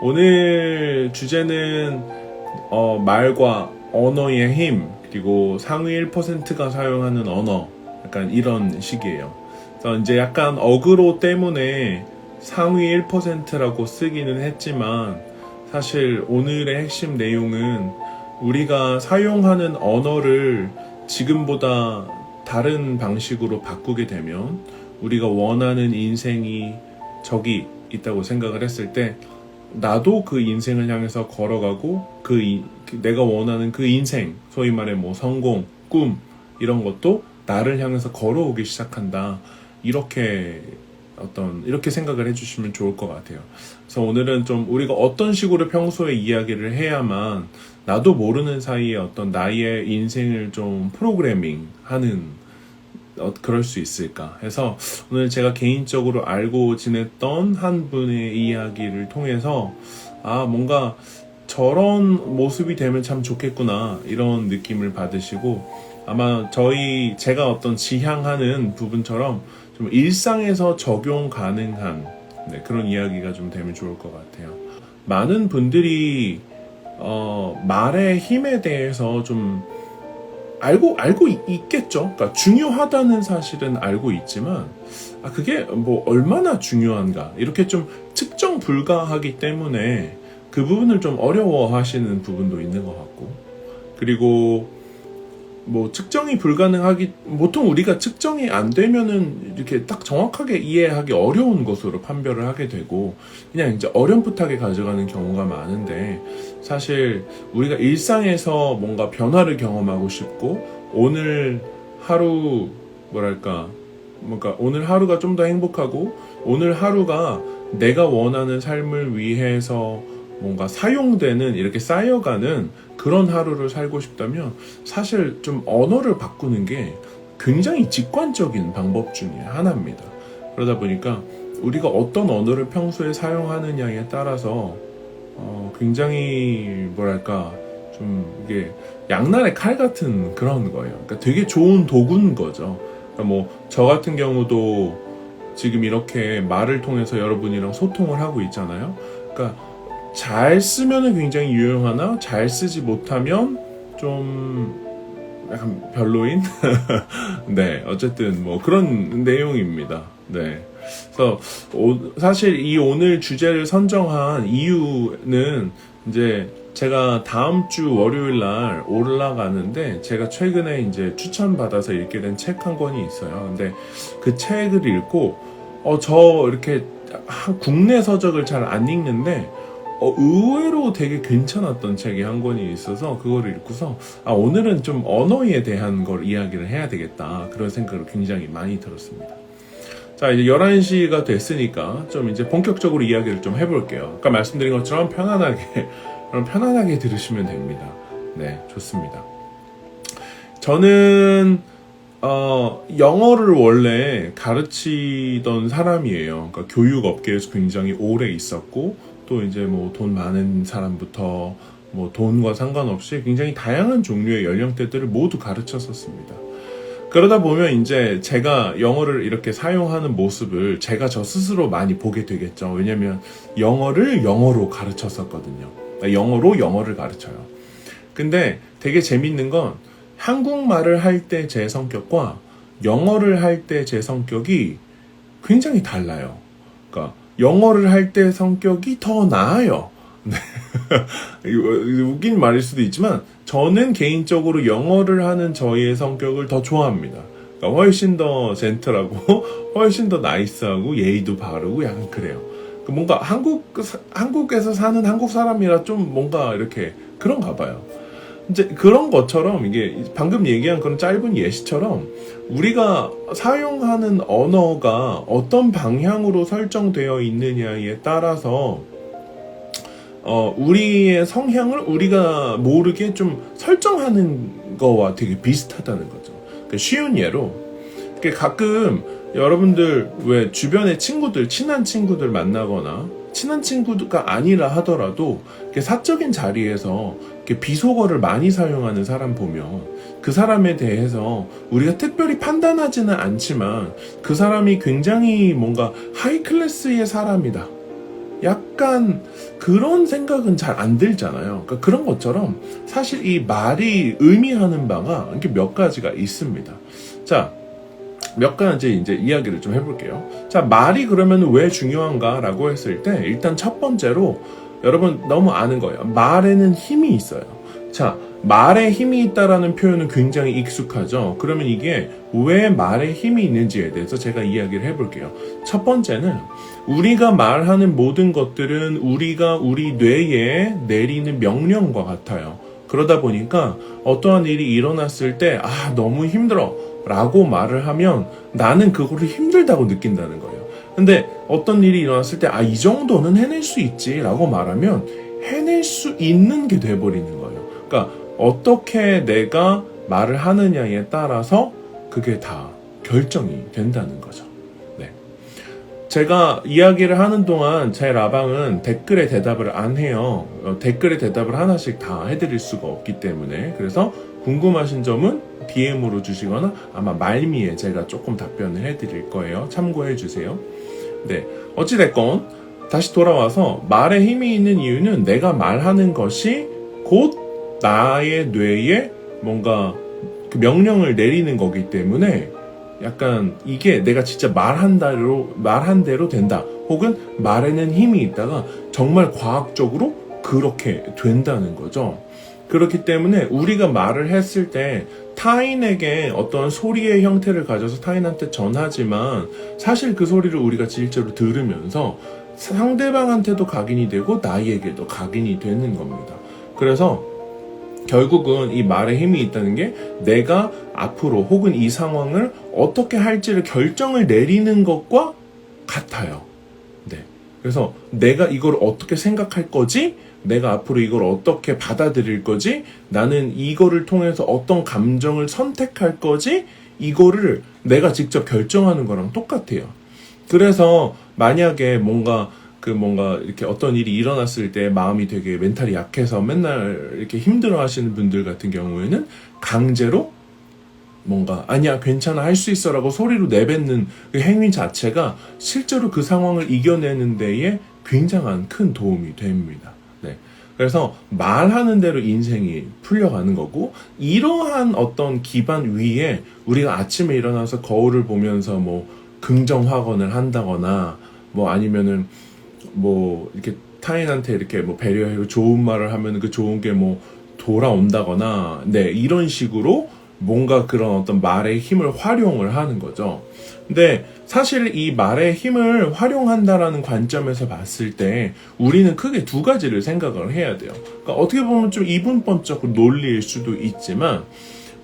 오늘 주제는 말과 언어의 힘, 그리고 상위 1%가 사용하는 언어, 약간 이런 식이에요. 그래서 이제 약간 어그로 때문에 상위 1%라고 쓰기는 했지만, 사실 오늘의 핵심 내용은 우리가 사용하는 언어를 지금보다 다른 방식으로 바꾸게 되면 우리가 원하는 인생이 저기 있다고 생각을 했을 때, 나도 그 인생을 향해서 걸어가고 내가 원하는 그 인생, 소위 말해 뭐 성공, 꿈 이런 것도 나를 향해서 걸어오기 시작한다. 이렇게 생각을 해주시면 좋을 것 같아요. 그래서 오늘은 좀 우리가 어떤 식으로 평소에 이야기를 해야만 나도 모르는 사이에 어떤 나의 인생을 좀 프로그래밍 하는 그럴 수 있을까 해서 오늘 제가 개인적으로 알고 지냈던 한 분의 이야기를 통해서 뭔가 저런 모습이 되면 참 좋겠구나 이런 느낌을 받으시고, 아마 제가 어떤 지향하는 부분처럼 좀 일상에서 적용 가능한 그런 이야기가 좀 되면 좋을 것 같아요. 많은 분들이 말의 힘에 대해서 좀 알고 있겠죠. 그러니까 중요하다는 사실은 알고 있지만, 그게 뭐 얼마나 중요한가 이렇게 좀 측정 불가하기 때문에 그 부분을 좀 어려워하시는 부분도 있는 것 같고, 그리고 뭐 측정이 보통 우리가 측정이 안 되면은 이렇게 딱 정확하게 이해하기 어려운 것으로 판별을 하게 되고 그냥 이제 어렴풋하게 가져가는 경우가 많은데, 사실 우리가 일상에서 뭔가 변화를 경험하고 싶고 오늘 하루 오늘 하루가 좀 더 행복하고 오늘 하루가 내가 원하는 삶을 위해서 뭔가 사용되는, 이렇게 쌓여가는 그런 하루를 살고 싶다면 사실 좀 언어를 바꾸는 게 굉장히 직관적인 방법 중에 하나입니다. 그러다 보니까 우리가 어떤 언어를 평소에 사용하느냐에 따라서 굉장히 좀 이게 양날의 칼 같은 그런 거예요. 그러니까 되게 좋은 도구인 거죠. 그러니까 뭐 저 같은 경우도 지금 이렇게 말을 통해서 여러분이랑 소통을 하고 있잖아요. 그러니까 잘 쓰면은 굉장히 유용하나 잘 쓰지 못하면 좀 약간 별로인? 네, 어쨌든 뭐 그런 내용입니다. 네. 그래서 사실 이 오늘 주제를 선정한 이유는 이제 제가 다음 주 월요일 날 올라가는데, 제가 최근에 이제 추천받아서 읽게 된 책 한 권이 있어요. 근데 그 책을 읽고 저 이렇게 국내 서적을 잘 안 읽는데 의외로 되게 괜찮았던 책이 한 권이 있어서 그거를 읽고서 오늘은 좀 언어에 대한 걸 이야기를 해야 되겠다 그런 생각을 굉장히 많이 들었습니다. 자, 이제 11시가 됐으니까 좀 이제 본격적으로 이야기를 좀 해볼게요. 아까 말씀드린 것처럼 편안하게 들으시면 됩니다. 네, 좋습니다. 저는 영어를 원래 가르치던 사람이에요. 그러니까 교육 업계에서 굉장히 오래 있었고, 또 이제 뭐 돈 많은 사람부터 뭐 돈과 상관없이 굉장히 다양한 종류의 연령대들을 모두 가르쳤었습니다. 그러다 보면 이제 제가 영어를 이렇게 사용하는 모습을 제가 저 스스로 많이 보게 되겠죠. 왜냐면 영어를 영어로 가르쳤었거든요. 영어로 영어를 가르쳐요. 근데 되게 재밌는 건 한국말을 할 때 제 성격과 영어를 할 때 제 성격이 굉장히 달라요. 그러니까 영어를 할 때 성격이 더 나아요. 네. 웃긴 말일 수도 있지만 저는 개인적으로 영어를 하는 저의 성격을 더 좋아합니다. 그러니까 훨씬 더 젠틀하고 훨씬 더 나이스하고 예의도 바르고 약간 그래요. 뭔가 한국에서 사는 한국 사람이라 좀 뭔가 이렇게 그런가 봐요. 이제 그런 것처럼 이게 방금 얘기한 그런 짧은 예시처럼 우리가 사용하는 언어가 어떤 방향으로 설정되어 있느냐에 따라서 우리의 성향을 우리가 모르게 좀 설정하는 거와 되게 비슷하다는 거죠. 그러니까 쉬운 예로 가끔 여러분들 왜 주변에 친한 친구들 만나거나 친한 친구가 아니라 하더라도 사적인 자리에서 비속어를 많이 사용하는 사람 보면 그 사람에 대해서 우리가 특별히 판단하지는 않지만 그 사람이 굉장히 뭔가 하이 클래스의 사람이다 약간 그런 생각은 잘 안 들잖아요. 그러니까 그런 것처럼 사실 이 말이 의미하는 바가 이렇게 몇 가지가 있습니다. 자, 몇 가지 이제 이야기를 좀 해볼게요. 자, 말이 그러면 왜 중요한가라고 했을 때 일단 첫 번째로 여러분 너무 아는 거예요. 말에는 힘이 있어요. 자, 말에 힘이 있다라는 표현은 굉장히 익숙하죠. 그러면 이게 왜 말에 힘이 있는지에 대해서 제가 이야기를 해볼게요. 첫 번째는 우리가 말하는 모든 것들은 우리가 우리 뇌에 내리는 명령과 같아요. 그러다 보니까 어떠한 일이 일어났을 때 너무 힘들어 라고 말을 하면 나는 그거를 힘들다고 느낀다는 거예요. 근데 어떤 일이 일어났을 때 이 정도는 해낼 수 있지 라고 말하면 해낼 수 있는 게 돼버리는 거예요. 그러니까 어떻게 내가 말을 하느냐에 따라서 그게 다 결정이 된다는 거죠. 네. 제가 이야기를 하는 동안 제 라방은 댓글에 대답을 안 해요. 댓글에 대답을 하나씩 다 해드릴 수가 없기 때문에. 그래서 궁금하신 점은 DM으로 주시거나 아마 말미에 제가 조금 답변을 해드릴 거예요. 참고해 주세요. 네. 어찌됐건 다시 돌아와서 말에 힘이 있는 이유는 내가 말하는 것이 곧 나의 뇌에 뭔가 그 명령을 내리는 거기 때문에 약간 이게 내가 진짜 말한 대로 된다. 혹은 말에는 힘이 있다가 정말 과학적으로 그렇게 된다는 거죠. 그렇기 때문에 우리가 말을 했을 때 타인에게 어떤 소리의 형태를 가져서 타인한테 전하지만 사실 그 소리를 우리가 실제로 들으면서 상대방한테도 각인이 되고 나에게도 각인이 되는 겁니다. 그래서 결국은 이 말에 힘이 있다는 게 내가 앞으로 혹은 이 상황을 어떻게 할지를 결정을 내리는 것과 같아요. 네. 그래서 내가 이걸 어떻게 생각할 거지? 내가 앞으로 이걸 어떻게 받아들일 거지? 나는 이거를 통해서 어떤 감정을 선택할 거지? 이거를 내가 직접 결정하는 거랑 똑같아요. 그래서 만약에 뭔가 이렇게 어떤 일이 일어났을 때 마음이 되게 멘탈이 약해서 맨날 이렇게 힘들어 하시는 분들 같은 경우에는 강제로 뭔가 아니야 괜찮아 할 수 있어 라고 소리로 내뱉는 그 행위 자체가 실제로 그 상황을 이겨내는 데에 굉장한 큰 도움이 됩니다. 네. 그래서 말하는 대로 인생이 풀려가는 거고 이러한 어떤 기반 위에 우리가 아침에 일어나서 거울을 보면서 뭐 긍정 확언을 한다거나 뭐 아니면은 뭐 이렇게 타인한테 이렇게 뭐 배려하고 좋은 말을 하면 그 좋은 게 뭐 돌아온다거나 네 이런 식으로 뭔가 그런 어떤 말의 힘을 활용을 하는 거죠. 근데 사실 이 말의 힘을 활용한다라는 관점에서 봤을 때 우리는 크게 두 가지를 생각을 해야 돼요. 그러니까 어떻게 보면 좀 이분법적 논리일 수도 있지만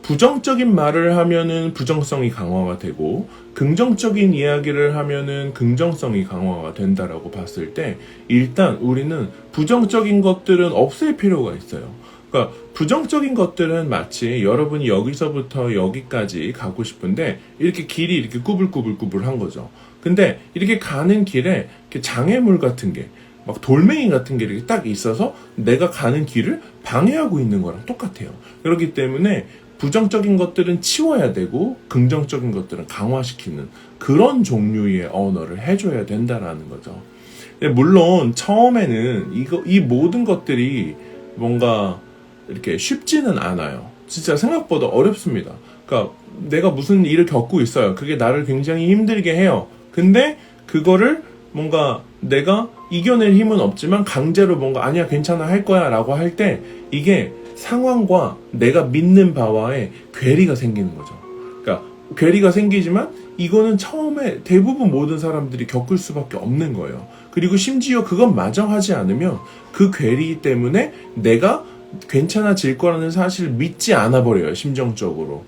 부정적인 말을 하면은 부정성이 강화가 되고 긍정적인 이야기를 하면은 긍정성이 강화가 된다라고 봤을 때 일단 우리는 부정적인 것들은 없앨 필요가 있어요. 그러니까 부정적인 것들은 마치 여러분이 여기서부터 여기까지 가고 싶은데 이렇게 길이 이렇게 꾸불꾸불꾸불한 거죠. 근데 이렇게 가는 길에 이렇게 장애물 같은 게 막 돌멩이 같은 게 이렇게 딱 있어서 내가 가는 길을 방해하고 있는 거랑 똑같아요. 그렇기 때문에 부정적인 것들은 치워야 되고 긍정적인 것들은 강화시키는 그런 종류의 언어를 해줘야 된다라는 거죠. 물론 처음에는 이 모든 것들이 뭔가 이렇게 쉽지는 않아요. 진짜 생각보다 어렵습니다. 그러니까 내가 무슨 일을 겪고 있어요. 그게 나를 굉장히 힘들게 해요. 근데 그거를 뭔가 내가 이겨낼 힘은 없지만 강제로 뭔가 아니야 괜찮아 할 거야 라고 할 때 이게 상황과 내가 믿는 바와의 괴리가 생기는 거죠. 그러니까 괴리가 생기지만 이거는 처음에 대부분 모든 사람들이 겪을 수밖에 없는 거예요. 그리고 심지어 그것마저 하지 않으면 그 괴리 때문에 내가 괜찮아질 거라는 사실을 믿지 않아 버려요. 심정적으로.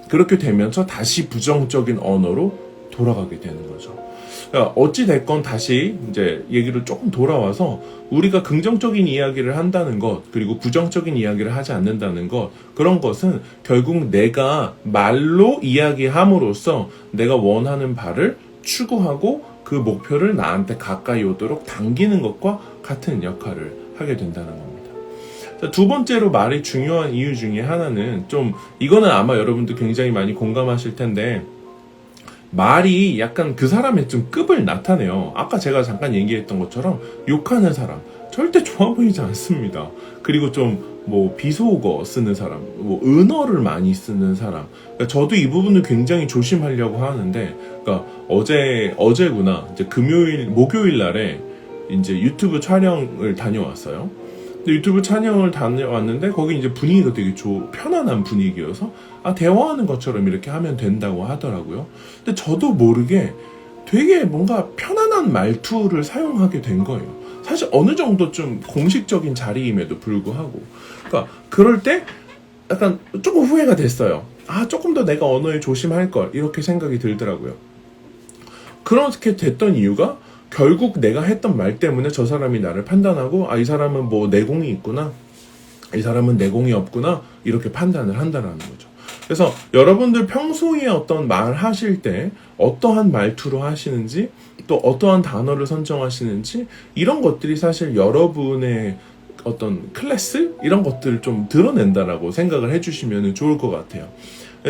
그렇게 되면서 다시 부정적인 언어로 돌아가게 되는 거죠. 그러니까 어찌 됐건 다시 이제 얘기로 조금 돌아와서 우리가 긍정적인 이야기를 한다는 것 그리고 부정적인 이야기를 하지 않는다는 것 그런 것은 결국 내가 말로 이야기함으로써 내가 원하는 바를 추구하고 그 목표를 나한테 가까이 오도록 당기는 것과 같은 역할을 하게 된다는 겁니다. 자, 두 번째로 말이 중요한 이유 중에 하나는 좀 이거는 아마 여러분도 굉장히 많이 공감하실 텐데 말이 약간 그 사람의 좀 급을 나타내요. 아까 제가 잠깐 얘기했던 것처럼 욕하는 사람 절대 좋아 보이지 않습니다. 그리고 좀 뭐 비속어 쓰는 사람, 뭐 은어를 많이 쓰는 사람. 그러니까 저도 이 부분을 굉장히 조심하려고 하는데, 그러니까 어제구나. 이제 목요일 날에 이제 유튜브 촬영을 다녀왔어요. 근데 유튜브 촬영을 다녀왔는데 거기 이제 분위기가 되게 편안한 분위기여서 대화하는 것처럼 이렇게 하면 된다고 하더라고요. 근데 저도 모르게 되게 뭔가 편안한 말투를 사용하게 된 거예요. 사실 어느 정도 좀 공식적인 자리임에도 불구하고. 그러니까 그럴 때 약간 조금 후회가 됐어요. 조금 더 내가 언어에 조심할 걸 이렇게 생각이 들더라고요. 그렇게 됐던 이유가 결국 내가 했던 말 때문에 저 사람이 나를 판단하고 이 사람은 뭐 내공이 있구나, 이 사람은 내공이 없구나 이렇게 판단을 한다는 거죠. 그래서 여러분들 평소에 어떤 말 하실 때 어떠한 말투로 하시는지 또 어떠한 단어를 선정하시는지 이런 것들이 사실 여러분의 어떤 클래스 이런 것들을 좀 드러낸다라고 생각을 해주시면 좋을 것 같아요.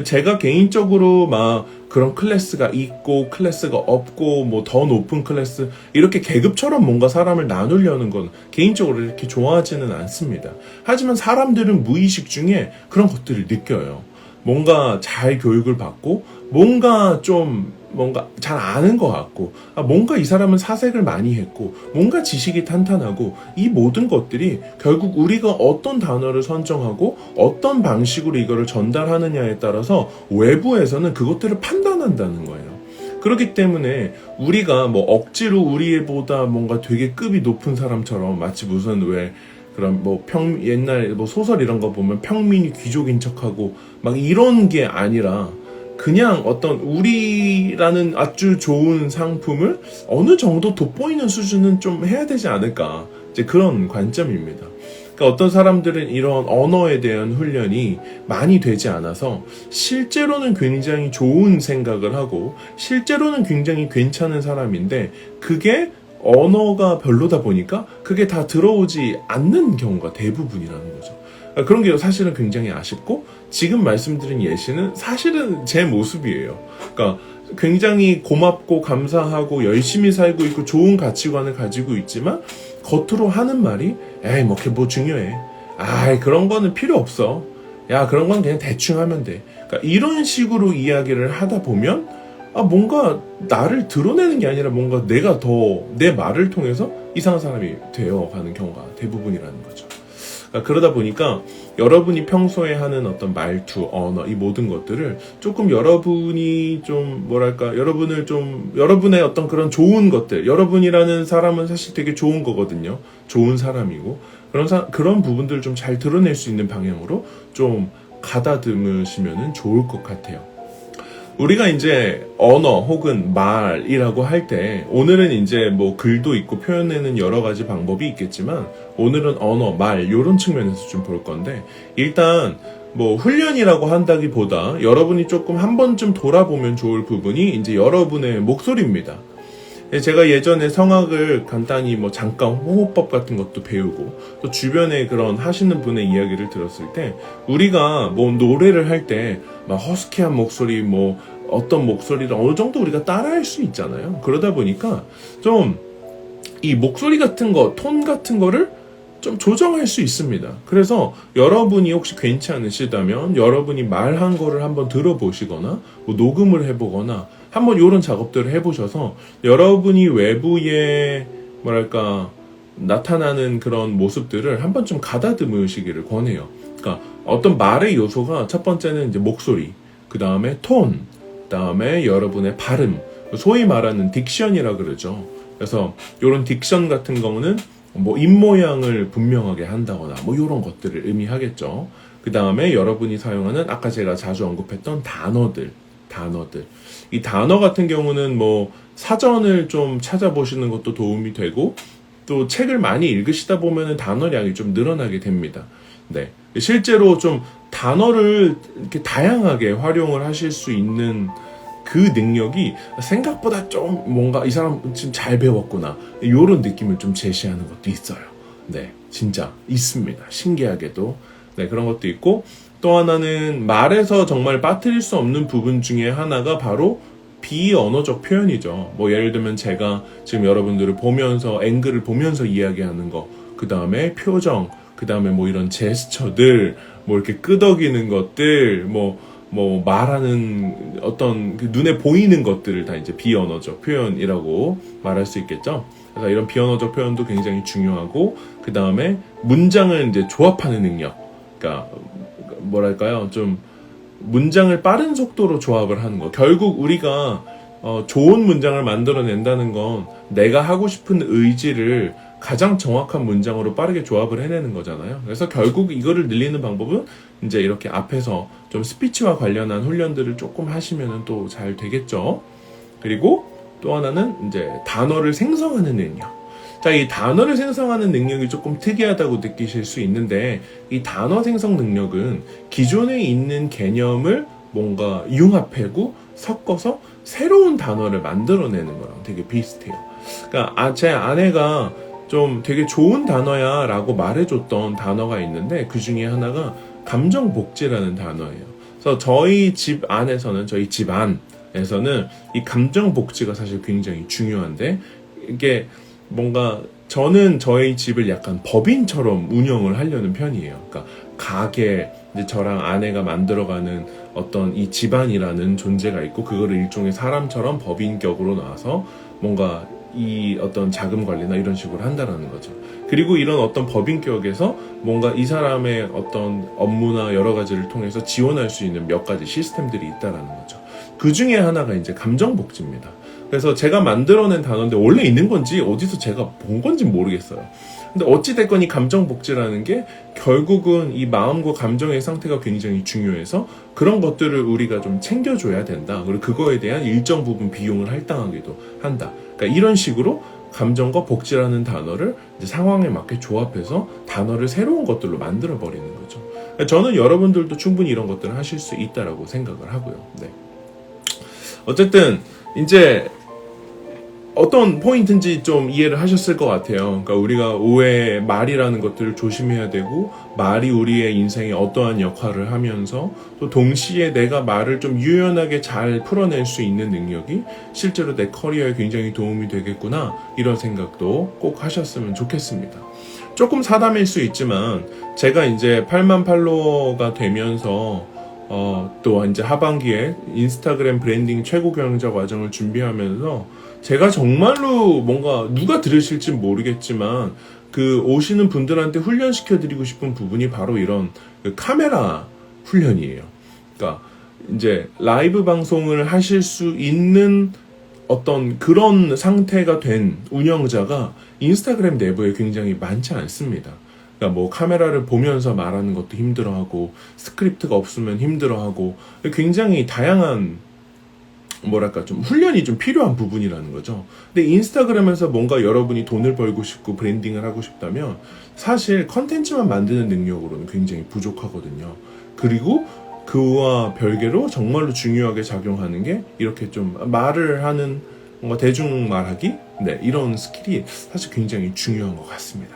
제가 개인적으로 막 그런 클래스가 있고 클래스가 없고 뭐 더 높은 클래스 이렇게 계급처럼 뭔가 사람을 나누려는 건 개인적으로 이렇게 좋아하지는 않습니다. 하지만 사람들은 무의식 중에 그런 것들을 느껴요. 뭔가 잘 교육을 받고 뭔가 잘 아는 것 같고 뭔가 이 사람은 사색을 많이 했고 뭔가 지식이 탄탄하고 이 모든 것들이 결국 우리가 어떤 단어를 선정하고 어떤 방식으로 이거를 전달하느냐에 따라서 외부에서는 그것들을 판단한다는 거예요. 그렇기 때문에 우리가 뭐 억지로 우리보다 뭔가 되게 급이 높은 사람처럼 마치 무슨 그런 옛날 소설 이런 거 보면 평민이 귀족인 척하고 막 이런 게 아니라 그냥 어떤 우리라는 아주 좋은 상품을 어느 정도 돋보이는 수준은 좀 해야 되지 않을까. 이제 그런 관점입니다. 그러니까 어떤 사람들은 이런 언어에 대한 훈련이 많이 되지 않아서 실제로는 굉장히 좋은 생각을 하고 실제로는 굉장히 괜찮은 사람인데 그게 언어가 별로다 보니까 그게 다 들어오지 않는 경우가 대부분이라는 거죠. 그런 게 사실은 굉장히 아쉽고 지금 말씀드린 예시는 사실은 제 모습이에요. 그러니까 굉장히 고맙고 감사하고 열심히 살고 있고 좋은 가치관을 가지고 있지만 겉으로 하는 말이 뭐 그게 뭐 중요해. 그런 거는 필요 없어. 야, 그런 건 그냥 대충 하면 돼. 그러니까 이런 식으로 이야기를 하다 보면 뭔가 나를 드러내는 게 아니라 뭔가 내가 더 내 말을 통해서 이상한 사람이 되어가는 경우가 대부분이라는 거죠. 그러다 보니까 여러분이 평소에 하는 어떤 말투, 언어, 이 모든 것들을 조금 여러분이 여러분의 어떤 그런 좋은 것들, 여러분이라는 사람은 사실 되게 좋은 거거든요. 좋은 사람이고, 그런 부분들을 좀 잘 드러낼 수 있는 방향으로 좀 가다듬으시면 좋을 것 같아요. 우리가 이제 언어 혹은 말이라고 할 때 오늘은 이제 뭐 글도 있고 표현에는 여러 가지 방법이 있겠지만 오늘은 언어, 말 이런 측면에서 좀 볼 건데 일단 뭐 훈련이라고 한다기보다 여러분이 조금 한 번쯤 돌아보면 좋을 부분이 이제 여러분의 목소리입니다. 제가 예전에 성악을 간단히 잠깐 호흡법 같은 것도 배우고 또 주변에 그런 하시는 분의 이야기를 들었을 때 우리가 노래를 할 때 막 허스키한 목소리 어떤 목소리를 어느 정도 우리가 따라할 수 있잖아요. 그러다 보니까 좀 이 목소리 같은 거, 톤 같은 거를 좀 조정할 수 있습니다. 그래서 여러분이 혹시 괜찮으시다면 여러분이 말한 거를 한번 들어보시거나 녹음을 해보거나 한번 이런 작업들을 해보셔서 여러분이 외부에 나타나는 그런 모습들을 한번 좀 가다듬으시기를 권해요. 그러니까 어떤 말의 요소가 첫 번째는 이제 목소리, 그 다음에 톤, 그 다음에 여러분의 발음, 소위 말하는 딕션이라 그러죠. 그래서 이런 딕션 같은 경우는 입모양을 분명하게 한다거나 이런 것들을 의미하겠죠. 그 다음에 여러분이 사용하는 아까 제가 자주 언급했던 단어들. 이 단어 같은 경우는 사전을 좀 찾아보시는 것도 도움이 되고 또 책을 많이 읽으시다 보면은 단어량이 좀 늘어나게 됩니다. 네. 실제로 좀 단어를 이렇게 다양하게 활용을 하실 수 있는 그 능력이 생각보다 좀 뭔가 이 사람 지금 잘 배웠구나 이런 느낌을 좀 제시하는 것도 있어요. 네, 진짜 있습니다. 신기하게도. 네, 그런 것도 있고 또 하나는 말에서 정말 빠뜨릴 수 없는 부분 중에 하나가 바로 비언어적 표현이죠. 뭐 예를 들면 제가 지금 여러분들을 보면서 앵글을 보면서 이야기하는 거, 그 다음에 표정, 그 다음에 뭐 이런 제스처들, 뭐 이렇게 끄덕이는 것들, 뭐 말하는 어떤 그 눈에 보이는 것들을 다 이제 비언어적 표현이라고 말할 수 있겠죠. 그래서 이런 비언어적 표현도 굉장히 중요하고, 그 다음에 문장을 이제 조합하는 능력, 그러니까 뭐랄까요, 좀 문장을 빠른 속도로 조합을 하는 거. 결국 우리가 좋은 문장을 만들어낸다는 건 내가 하고 싶은 의지를 가장 정확한 문장으로 빠르게 조합을 해내는 거잖아요. 그래서 결국 이거를 늘리는 방법은 이제 이렇게 앞에서 좀 스피치와 관련한 훈련들을 조금 하시면 또 잘 되겠죠. 그리고 또 하나는 이제 단어를 생성하는 능력. 자, 이 단어를 생성하는 능력이 조금 특이하다고 느끼실 수 있는데, 이 단어 생성 능력은 기존에 있는 개념을 뭔가 융합하고 섞어서 새로운 단어를 만들어내는 거랑 되게 비슷해요. 그러니까 제 아내가 좀 되게 좋은 단어야 라고 말해줬던 단어가 있는데, 그 중에 하나가 감정복지라는 단어예요. 그래서 저희 집 안에서는, 저희 집안에서는 이 감정복지가 사실 굉장히 중요한데, 이게 뭔가 저는 저희 집을 약간 법인처럼 운영을 하려는 편이에요. 그러니까 가게, 이제 저랑 아내가 만들어가는 어떤 이 집안이라는 존재가 있고, 그거를 일종의 사람처럼 법인격으로 나와서 뭔가 이 어떤 자금 관리나 이런 식으로 한다라는 거죠. 그리고 이런 어떤 법인격에서 뭔가 이 사람의 어떤 업무나 여러 가지를 통해서 지원할 수 있는 몇 가지 시스템들이 있다라는 거죠. 그 중에 하나가 이제 감정복지입니다. 그래서 제가 만들어낸 단어인데 원래 있는 건지 어디서 제가 본 건지 모르겠어요. 근데 어찌됐건 이 감정복지라는 게 결국은 이 마음과 감정의 상태가 굉장히 중요해서 그런 것들을 우리가 좀 챙겨줘야 된다. 그리고 그거에 대한 일정 부분 비용을 할당하기도 한다. 그러니까 이런 식으로 감정과 복지라는 단어를 이제 상황에 맞게 조합해서 단어를 새로운 것들로 만들어 버리는 거죠. 그러니까 저는 여러분들도 충분히 이런 것들을 하실 수 있다라고 생각을 하고요. 네. 어쨌든 이제 어떤 포인트인지 좀 이해를 하셨을 것 같아요. 그러니까 우리가 오해, 말이라는 것들을 조심해야 되고, 말이 우리의 인생에 어떠한 역할을 하면서 또 동시에 내가 말을 좀 유연하게 잘 풀어낼 수 있는 능력이 실제로 내 커리어에 굉장히 도움이 되겠구나, 이런 생각도 꼭 하셨으면 좋겠습니다. 조금 사담일 수 있지만 제가 이제 8만 팔로워가 되면서 또 이제 하반기에 인스타그램 브랜딩 최고 경영자 과정을 준비하면서 제가 정말로 뭔가 누가 들으실지 모르겠지만 그 오시는 분들한테 훈련시켜 드리고 싶은 부분이 바로 이런 그 카메라 훈련이에요. 그러니까 이제 라이브 방송을 하실 수 있는 어떤 그런 상태가 된 운영자가 인스타그램 내부에 굉장히 많지 않습니다. 그러니까 뭐 카메라를 보면서 말하는 것도 힘들어하고, 스크립트가 없으면 힘들어하고, 굉장히 다양한 뭐랄까 좀 훈련이 좀 필요한 부분이라는 거죠. 근데 인스타그램에서 뭔가 여러분이 돈을 벌고 싶고 브랜딩을 하고 싶다면 사실 컨텐츠만 만드는 능력으로는 굉장히 부족하거든요. 그리고 그와 별개로 정말로 중요하게 작용하는 게 이렇게 좀 말을 하는 뭔가 대중 말하기, 네, 이런 스킬이 사실 굉장히 중요한 것 같습니다.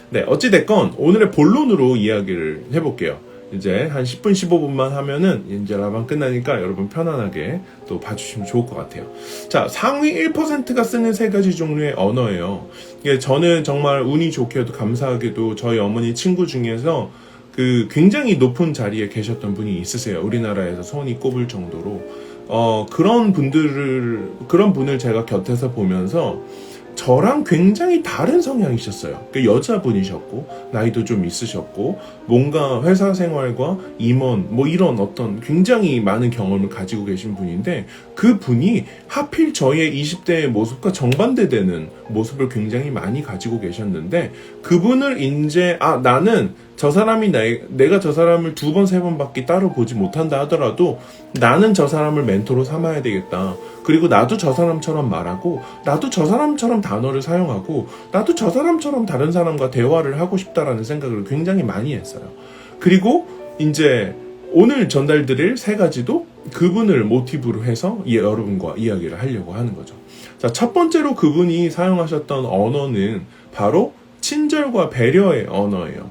네, 어찌됐건 오늘의 본론으로 이야기를 해볼게요. 이제 한 10분, 15분만 하면은 이제 라방 끝나니까 여러분 편안하게 또 봐주시면 좋을 것 같아요. 자, 상위 1%가 쓰는 세 가지 종류의 언어예요. 이게 저는 정말 운이 좋게도 감사하게도 저희 어머니 친구 중에서 그 굉장히 높은 자리에 계셨던 분이 있으세요. 우리나라에서 손이 꼽을 정도로. 그런 분을 제가 곁에서 보면서 저랑 굉장히 다른 성향이셨어요. 그러니까 여자분이셨고 나이도 좀 있으셨고 뭔가 회사 생활과 임원 뭐 이런 어떤 굉장히 많은 경험을 가지고 계신 분인데, 그 분이 하필 저의 20대의 모습과 정반대되는 모습을 굉장히 많이 가지고 계셨는데, 그분을 이제 나는 저 사람이 내가 저 사람을 2번, 3번밖에 따로 보지 못한다 하더라도 나는 저 사람을 멘토로 삼아야 되겠다. 그리고 나도 저 사람처럼 말하고, 나도 저 사람처럼 단어를 사용하고, 나도 저 사람처럼 다른 사람과 대화를 하고 싶다라는 생각을 굉장히 많이 했어요. 그리고 이제 오늘 전달드릴 세 가지도 그분을 모티브로 해서 여러분과 이야기를 하려고 하는 거죠. 자, 첫 번째로 그분이 사용하셨던 언어는 바로 친절과 배려의 언어예요.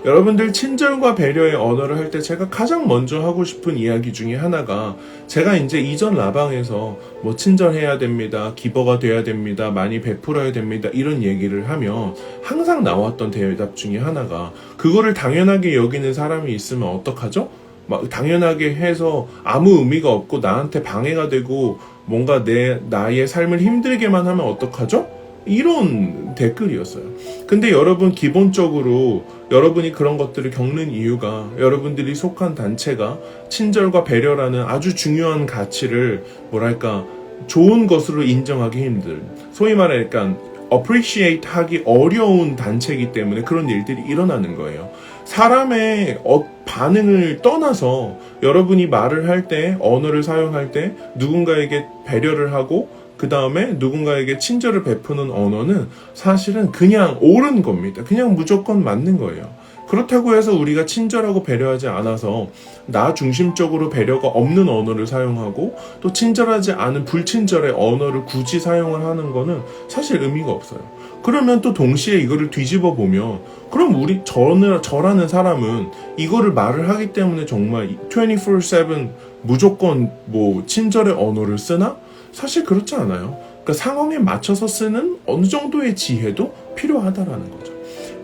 여러분들 친절과 배려의 언어를 할 때 제가 가장 먼저 하고 싶은 이야기 중에 하나가 제가 이제 이전 라방에서 뭐 친절해야 됩니다. 기버가 돼야 됩니다. 많이 베풀어야 됩니다. 이런 얘기를 하면 항상 나왔던 대답 중에 하나가 그거를 당연하게 여기는 사람이 있으면 어떡하죠? 막 당연하게 해서 아무 의미가 없고 나한테 방해가 되고 뭔가 나의 삶을 힘들게만 하면 어떡하죠? 이런 댓글이었어요. 근데 여러분 기본적으로 여러분이 그런 것들을 겪는 이유가 여러분들이 속한 단체가 친절과 배려라는 아주 중요한 가치를 뭐랄까 좋은 것으로 인정하기 힘든 소위 말해 약간 appreciate 하기 어려운 단체이기 때문에 그런 일들이 일어나는 거예요. 사람의 반응을 떠나서 여러분이 말을 할 때 언어를 사용할 때 누군가에게 배려를 하고 그 다음에 누군가에게 친절을 베푸는 언어는 사실은 그냥 옳은 겁니다. 그냥 무조건 맞는 거예요. 그렇다고 해서 우리가 친절하고 배려하지 않아서 나 중심적으로 배려가 없는 언어를 사용하고 또 친절하지 않은 불친절의 언어를 굳이 사용을 하는 거는 사실 의미가 없어요. 그러면 또 동시에 이거를 뒤집어 보면 그럼 저라는 사람은 이거를 말을 하기 때문에 정말 24/7 무조건 뭐 친절의 언어를 쓰나? 사실 그렇지 않아요. 그러니까 상황에 맞춰서 쓰는 어느 정도의 지혜도 필요하다라는 거죠.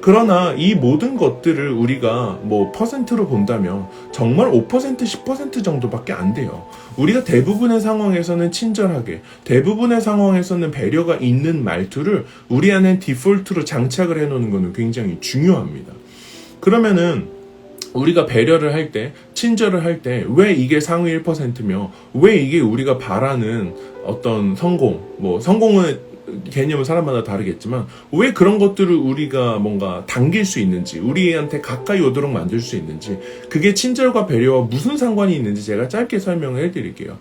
그러나 이 모든 것들을 우리가 뭐 퍼센트로 본다면 정말 5%, 10% 정도밖에 안 돼요. 우리가 대부분의 상황에서는 친절하게, 대부분의 상황에서는 배려가 있는 말투를 우리 안에 디폴트로 장착을 해놓는 것은 굉장히 중요합니다. 그러면은 우리가 배려를 할 때, 친절을 할 때 왜 이게 상위 1%며 왜 이게 우리가 바라는 어떤 성공은 개념은 사람마다 다르겠지만 왜 그런 것들을 우리가 뭔가 당길 수 있는지 우리한테 가까이 오도록 만들 수 있는지 그게 친절과 배려와 무슨 상관이 있는지 제가 짧게 설명을 해드릴게요.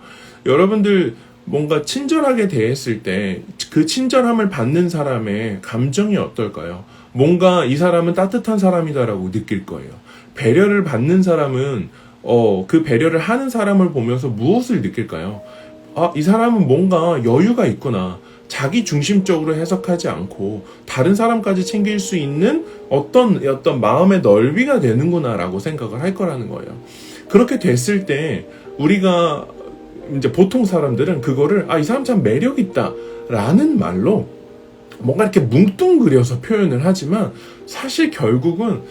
여러분들 뭔가 친절하게 대했을 때 그 친절함을 받는 사람의 감정이 어떨까요? 뭔가 이 사람은 따뜻한 사람이다라고 느낄 거예요. 배려를 받는 사람은 그 배려를 하는 사람을 보면서 무엇을 느낄까요? 이 사람은 뭔가 여유가 있구나. 자기 중심적으로 해석하지 않고 다른 사람까지 챙길 수 있는 어떤 마음의 넓이가 되는구나라고 생각을 할 거라는 거예요. 그렇게 됐을 때 우리가 이제 보통 사람들은 그거를 이 사람 참 매력 있다라는 말로 뭔가 이렇게 뭉뚱그려서 표현을 하지만 사실 결국은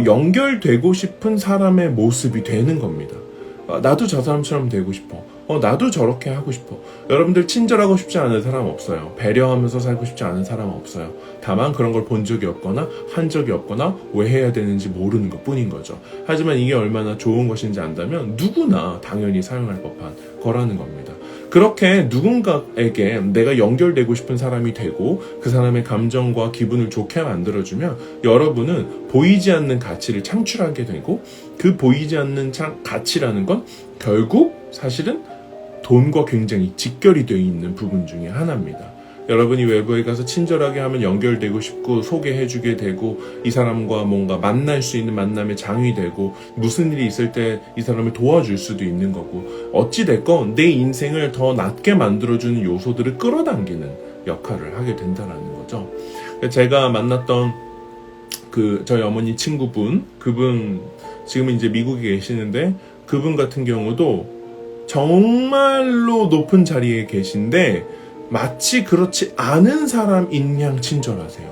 연결되고 싶은 사람의 모습이 되는 겁니다. 나도 저 사람처럼 되고 싶어. 나도 저렇게 하고 싶어. 여러분들 친절하고 싶지 않은 사람 없어요. 배려하면서 살고 싶지 않은 사람 없어요. 다만 그런 걸 본 적이 없거나 한 적이 없거나 왜 해야 되는지 모르는 것 뿐인 거죠. 하지만 이게 얼마나 좋은 것인지 안다면 누구나 당연히 사용할 법한 거라는 겁니다. 그렇게 누군가에게 내가 연결되고 싶은 사람이 되고 그 사람의 감정과 기분을 좋게 만들어주면 여러분은 보이지 않는 가치를 창출하게 되고 그 보이지 않는 가치라는 건 결국 사실은 돈과 굉장히 직결이 되어 있는 부분 중에 하나입니다. 여러분이 외부에 가서 친절하게 하면 연결되고 싶고 소개해주게 되고 이 사람과 뭔가 만날 수 있는 만남의 장이 되고 무슨 일이 있을 때 이 사람을 도와줄 수도 있는 거고 어찌됐건 내 인생을 더 낫게 만들어주는 요소들을 끌어당기는 역할을 하게 된다는 거죠. 제가 만났던 저희 어머니 친구분, 그분 지금 이제 미국에 계시는데 그분 같은 경우도 정말로 높은 자리에 계신데 마치 그렇지 않은 사람인 양 친절하세요.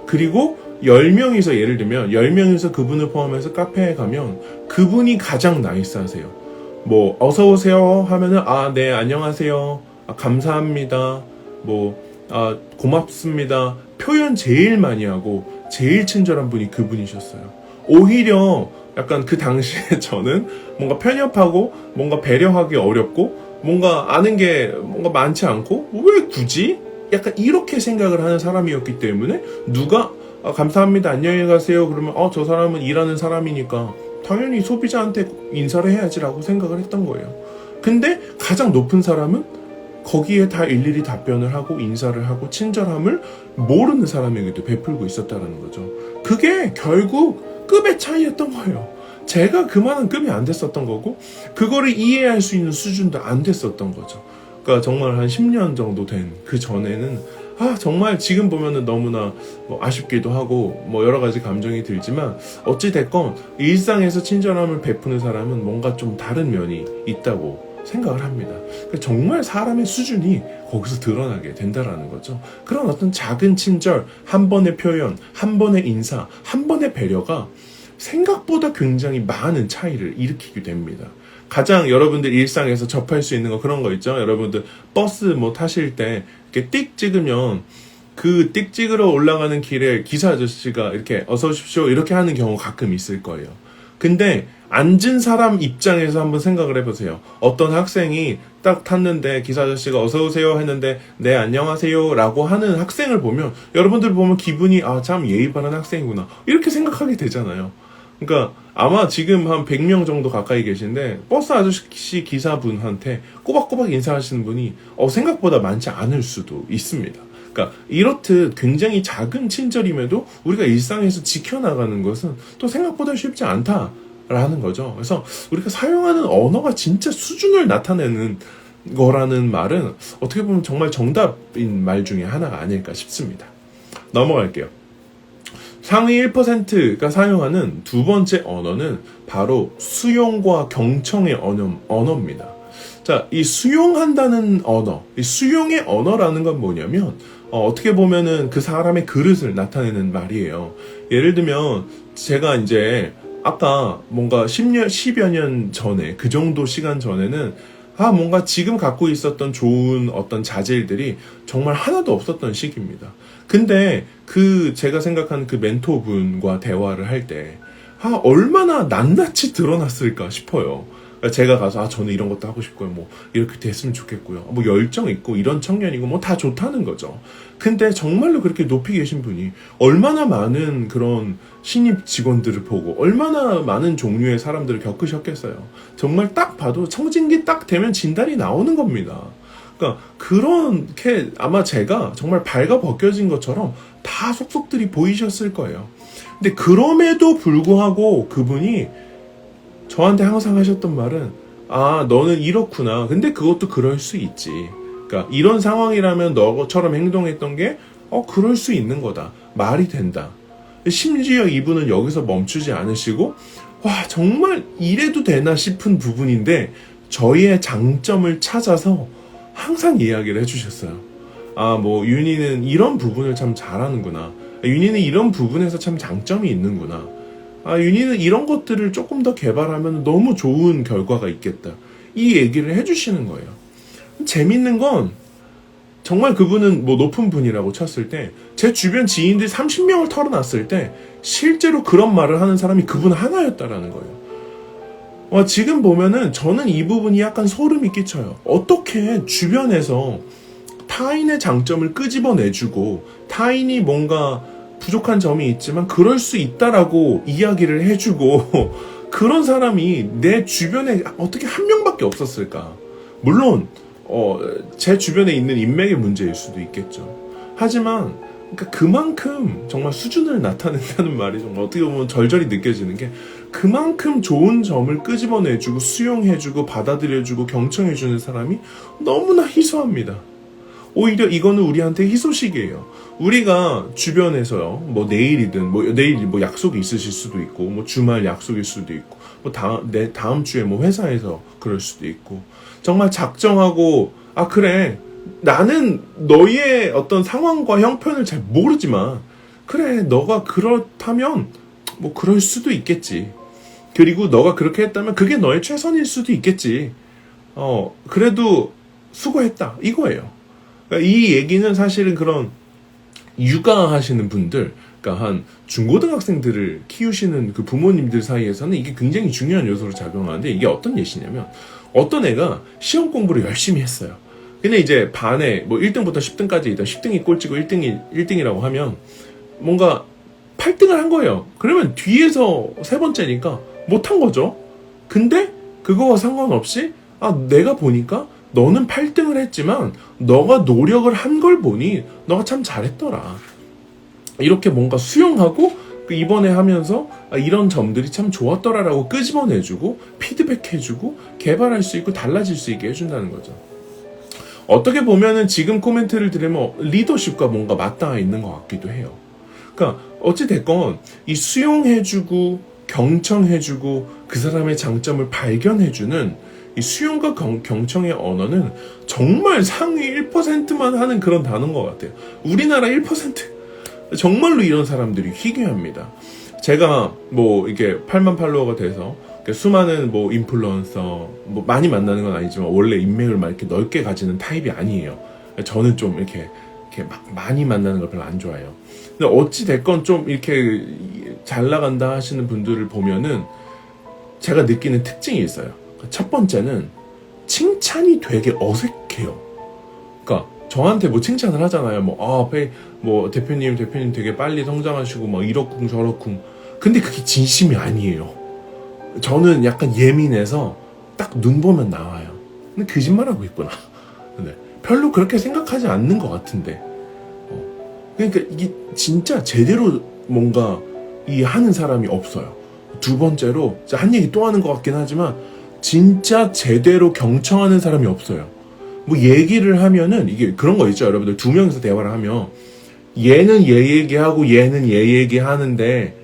그리고 10명이서 예를 들면 10명이서 그분을 포함해서 카페에 가면 그분이 가장 나이스하세요. 뭐 어서 오세요 하면은 네 안녕하세요. 감사합니다. 고맙습니다. 표현 제일 많이 하고 제일 친절한 분이 그분이셨어요. 오히려 약간 그 당시에 저는 뭔가 편협하고 뭔가 배려하기 어렵고 뭔가 아는 게 뭔가 많지 않고 왜 굳이? 약간 이렇게 생각을 하는 사람이었기 때문에 누가 감사합니다 안녕히 가세요 그러면 저 사람은 일하는 사람이니까 당연히 소비자한테 인사를 해야지라고 생각을 했던 거예요. 근데 가장 높은 사람은 거기에 다 일일이 답변을 하고 인사를 하고 친절함을 모르는 사람에게도 베풀고 있었다는 거죠. 그게 결국 급의 차이였던 거예요. 제가 그만한 급이 안 됐었던 거고 그거를 이해할 수 있는 수준도 안 됐었던 거죠. 그러니까 정말 한 10년 정도 된 그 전에는 정말 지금 보면은 너무나 뭐 아쉽기도 하고 뭐 여러 가지 감정이 들지만 어찌 됐건 일상에서 친절함을 베푸는 사람은 뭔가 좀 다른 면이 있다고 생각을 합니다. 그러니까 정말 사람의 수준이 거기서 드러나게 된다라는 거죠. 그런 어떤 작은 친절, 한 번의 표현, 한 번의 인사, 한 번의 배려가 생각보다 굉장히 많은 차이를 일으키게 됩니다. 가장 여러분들 일상에서 접할 수 있는 거 그런 거 있죠. 여러분들 버스 뭐 타실 때 이렇게 띡 찍으면 그 띡 찍으러 올라가는 길에 기사 아저씨가 이렇게 어서 오십시오 이렇게 하는 경우 가끔 있을 거예요. 근데 앉은 사람 입장에서 한번 생각을 해보세요. 어떤 학생이 딱 탔는데 기사 아저씨가 어서 오세요 했는데 네 안녕하세요 라고 하는 학생을 보면 여러분들 보면 기분이 참 예의 바른 학생이구나 이렇게 생각하게 되잖아요. 그러니까 아마 지금 한 100명 정도 가까이 계신데 버스 아저씨 기사분한테 꼬박꼬박 인사하시는 분이 생각보다 많지 않을 수도 있습니다. 그러니까 이렇듯 굉장히 작은 친절임에도 우리가 일상에서 지켜나가는 것은 또 생각보다 쉽지 않다라는 거죠. 그래서 우리가 사용하는 언어가 진짜 수준을 나타내는 거라는 말은 어떻게 보면 정말 정답인 말 중에 하나가 아닐까 싶습니다. 넘어갈게요. 상위 1%가 사용하는 두 번째 언어는 바로 수용과 경청의 언어입니다. 자, 이 수용한다는 언어, 이 수용의 언어라는 건 뭐냐면, 어떻게 보면은 그 사람의 그릇을 나타내는 말이에요. 예를 들면, 제가 이제, 아까 뭔가 10여 년 전에, 그 정도 시간 전에는, 뭔가 지금 갖고 있었던 좋은 어떤 자질들이 정말 하나도 없었던 시기입니다. 근데 제가 생각하는 그 멘토분과 대화를 할 때, 얼마나 낱낱이 드러났을까 싶어요. 제가 가서 저는 이런 것도 하고 싶고요. 뭐 이렇게 됐으면 좋겠고요. 뭐 열정 있고 이런 청년이고 뭐 다 좋다는 거죠. 근데 정말로 그렇게 높이 계신 분이 얼마나 많은 그런 신입 직원들을 보고 얼마나 많은 종류의 사람들을 겪으셨겠어요. 정말 딱 봐도 청진기 딱 되면 진달이 나오는 겁니다. 그러니까 그렇게 아마 제가 정말 발가 벗겨진 것처럼 다 속속들이 보이셨을 거예요. 근데 그럼에도 불구하고 그분이 저한테 항상 하셨던 말은 너는 이렇구나. 근데 그것도 그럴 수 있지. 그러니까 이런 상황이라면 너처럼 행동했던 게 그럴 수 있는 거다. 말이 된다. 심지어 이분은 여기서 멈추지 않으시고 정말 이래도 되나 싶은 부분인데 저희의 장점을 찾아서 항상 이야기를 해주셨어요. 뭐 윤희는 이런 부분을 참 잘하는구나. 윤희는 이런 부분에서 참 장점이 있는구나. 윤희는 이런 것들을 조금 더 개발하면 너무 좋은 결과가 있겠다. 이 얘기를 해주시는 거예요. 재밌는 건 정말 그분은 뭐 높은 분이라고 쳤을 때 제 주변 지인들이 30명을 털어놨을 때 실제로 그런 말을 하는 사람이 그분 하나였다라는 거예요. 지금 보면은 저는 이 부분이 약간 소름이 끼쳐요. 어떻게 주변에서 타인의 장점을 끄집어내주고 타인이 뭔가 부족한 점이 있지만 그럴 수 있다라고 이야기를 해주고 그런 사람이 내 주변에 어떻게 한 명밖에 없었을까? 물론 제 주변에 있는 인맥의 문제일 수도 있겠죠. 하지만 그만큼 정말 수준을 나타낸다는 말이 정말 어떻게 보면 절절히 느껴지는 게 그만큼 좋은 점을 끄집어내주고 수용해주고 받아들여주고 경청해주는 사람이 너무나 희소합니다. 오히려 이거는 우리한테 희소식이에요. 우리가 주변에서요, 뭐 내일이든, 내일 뭐 약속이 있으실 수도 있고, 뭐 주말 약속일 수도 있고, 뭐 다음 주에 뭐 회사에서 그럴 수도 있고, 정말 작정하고, 그래, 나는 너의 어떤 상황과 형편을 잘 모르지만, 그래, 너가 그렇다면, 뭐 그럴 수도 있겠지. 그리고 너가 그렇게 했다면 그게 너의 최선일 수도 있겠지. 그래도 수고했다. 이거예요. 그러니까 이 얘기는 사실은 그런 육아하시는 분들, 그러니까 한 중고등학생들을 키우시는 그 부모님들 사이에서는 이게 굉장히 중요한 요소로 작용하는데 이게 어떤 예시냐면 어떤 애가 시험 공부를 열심히 했어요. 근데 이제 반에 뭐 1등부터 10등까지 있다. 10등이 꼴찌고 1등이라고 하면 뭔가 8등을 한 거예요. 그러면 뒤에서 세 번째니까 못한 거죠. 근데 그거와 상관없이 내가 보니까 너는 8등을 했지만 너가 노력을 한 걸 보니 너가 참 잘했더라. 이렇게 뭔가 수용하고 이번에 하면서 이런 점들이 참 좋았더라라고 끄집어내주고 피드백해주고 개발할 수 있고 달라질 수 있게 해준다는 거죠. 어떻게 보면은 지금 코멘트를 들으면 리더십과 뭔가 맞닿아 있는 것 같기도 해요. 그러니까 어찌됐건 이 수용해주고 경청해주고 그 사람의 장점을 발견해주는 이 수용과 경청의 언어는 정말 상위 1%만 하는 그런 단어인 것 같아요. 우리나라 1%. 정말로 이런 사람들이 희귀합니다. 제가 뭐 이게 8만 팔로워가 돼서 수많은 뭐 인플루언서 뭐 많이 만나는 건 아니지만 원래 인맥을 막 이렇게 넓게 가지는 타입이 아니에요. 저는 좀 이렇게 막 많이 만나는 걸 별로 안 좋아해요. 근데 어찌 됐건 좀 이렇게 잘 나간다 하시는 분들을 보면은 제가 느끼는 특징이 있어요. 첫 번째는 칭찬이 되게 어색해요. 그러니까 저한테 뭐 칭찬을 하잖아요. 뭐 대표님 되게 빨리 성장하시고 막 이렇쿵 저렇쿵. 근데 그게 진심이 아니에요. 저는 약간 예민해서 딱 눈 보면 나와요. 근데 거짓말하고 있구나. 근데 별로 그렇게 생각하지 않는 것 같은데. 그러니까 이게 진짜 제대로 뭔가 하는 사람이 없어요. 두 번째로 한 얘기 또 하는 것 같긴 하지만 진짜 제대로 경청하는 사람이 없어요. 뭐 얘기를 하면은 이게 그런 거 있죠. 여러분들 두 명이서 대화를 하면 얘는 얘 얘기하고 얘는 얘 얘기하는데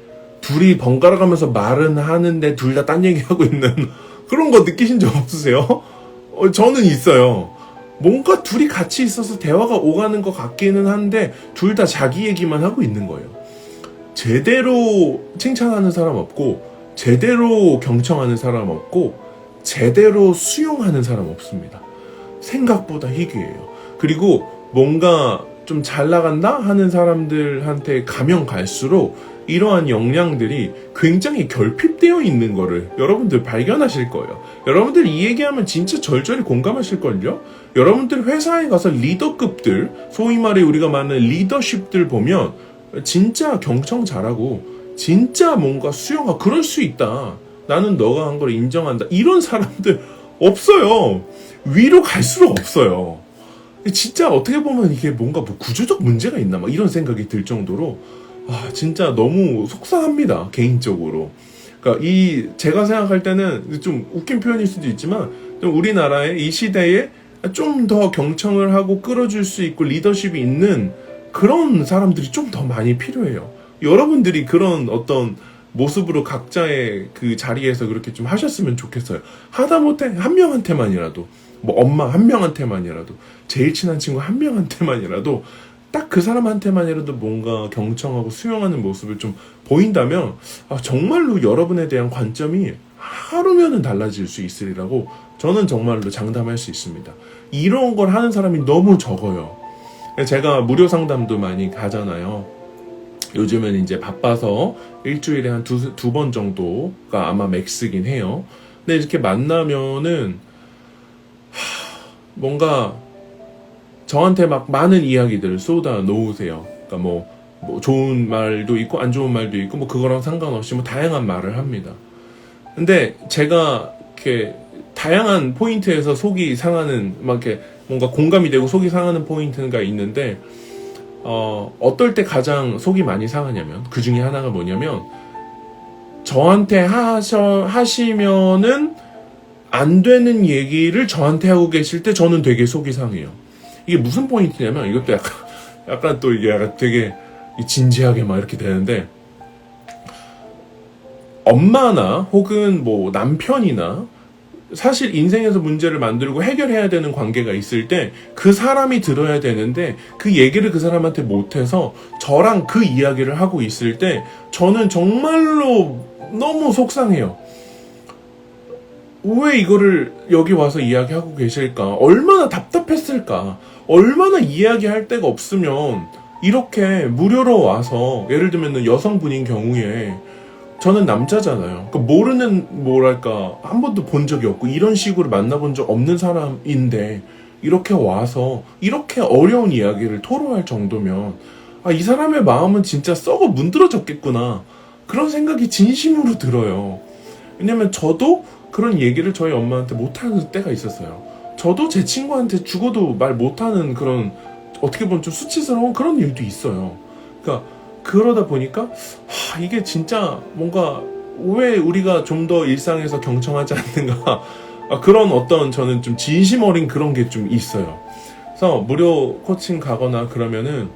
둘이 번갈아 가면서 말은 하는데 둘 다 딴 얘기하고 있는 그런 거 느끼신 적 없으세요? 저는 있어요. 뭔가 둘이 같이 있어서 대화가 오가는 것 같기는 한데 둘 다 자기 얘기만 하고 있는 거예요. 제대로 칭찬하는 사람 없고 제대로 경청하는 사람 없고 제대로 수용하는 사람 없습니다. 생각보다 희귀해요. 그리고 뭔가 좀 잘 나간다 하는 사람들한테 가면 갈수록 이러한 역량들이 굉장히 결핍되어 있는 거를 여러분들 발견하실 거예요. 여러분들 이 얘기하면 진짜 절절히 공감하실걸요? 여러분들 회사에 가서 리더급들, 소위 말해 우리가 말하는 리더십들 보면 진짜 경청 잘하고 진짜 뭔가 수용하고 그럴 수 있다. 나는 너가 한 걸 인정한다. 이런 사람들 없어요. 위로 갈수록 없어요. 진짜 어떻게 보면 이게 뭔가 뭐 구조적 문제가 있나 막 이런 생각이 들 정도로 진짜 너무 속상합니다. 개인적으로. 그러니까 제가 생각할 때는 좀 웃긴 표현일 수도 있지만 좀 우리나라의 이 시대에 좀 더 경청을 하고 끌어줄 수 있고 리더십이 있는 그런 사람들이 좀 더 많이 필요해요. 여러분들이 그런 어떤 모습으로 각자의 그 자리에서 그렇게 좀 하셨으면 좋겠어요. 하다못해 한 명한테만이라도, 뭐 엄마 한 명한테만이라도, 제일 친한 친구 한 명한테만이라도 딱 그 사람한테만이라도 뭔가 경청하고 수용하는 모습을 좀 보인다면 정말로 여러분에 대한 관점이 하루면은 달라질 수 있으리라고 저는 정말로 장담할 수 있습니다. 이런 걸 하는 사람이 너무 적어요. 제가 무료 상담도 많이 가잖아요. 요즘은 이제 바빠서 일주일에 한 두 번 정도가 아마 맥스긴 해요. 근데 이렇게 만나면은 뭔가 저한테 막 많은 이야기들을 쏟아 놓으세요. 그러니까 뭐 좋은 말도 있고 안 좋은 말도 있고 뭐 그거랑 상관없이 뭐 다양한 말을 합니다. 근데 제가 이렇게 다양한 포인트에서 속이 상하는 막 이렇게 뭔가 공감이 되고 속이 상하는 포인트가 있는데 어떨 때 가장 속이 많이 상하냐면 그 중에 하나가 뭐냐면 저한테 하시면은 안 되는 얘기를 저한테 하고 계실 때 저는 되게 속이 상해요. 이게 무슨 포인트냐면 이것도 약간 또 이게 약간 되게 진지하게 막 이렇게 되는데 엄마나 혹은 뭐 남편이나 사실 인생에서 문제를 만들고 해결해야 되는 관계가 있을 때 그 사람이 들어야 되는데 그 얘기를 그 사람한테 못해서 저랑 그 이야기를 하고 있을 때 저는 정말로 너무 속상해요. 왜 이거를 여기 와서 이야기하고 계실까? 얼마나 답답했을까? 얼마나 이야기할 데가 없으면 이렇게 무료로 와서 예를 들면 여성분인 경우에 저는 남자잖아요. 그러니까 모르는 뭐랄까 한 번도 본 적이 없고 이런 식으로 만나본 적 없는 사람인데 이렇게 와서 이렇게 어려운 이야기를 토로할 정도면 이 사람의 마음은 진짜 썩어 문드러졌겠구나 그런 생각이 진심으로 들어요. 왜냐면 저도 그런 얘기를 저희 엄마한테 못하는 때가 있었어요. 저도 제 친구한테 죽어도 말 못하는 그런 어떻게 보면 좀 수치스러운 그런 일도 있어요. 그러니까 그러다 보니까 이게 진짜 뭔가 왜 우리가 좀 더 일상에서 경청하지 않는가 그런 어떤 저는 좀 진심 어린 그런 게 좀 있어요. 그래서 무료 코칭 가거나 그러면은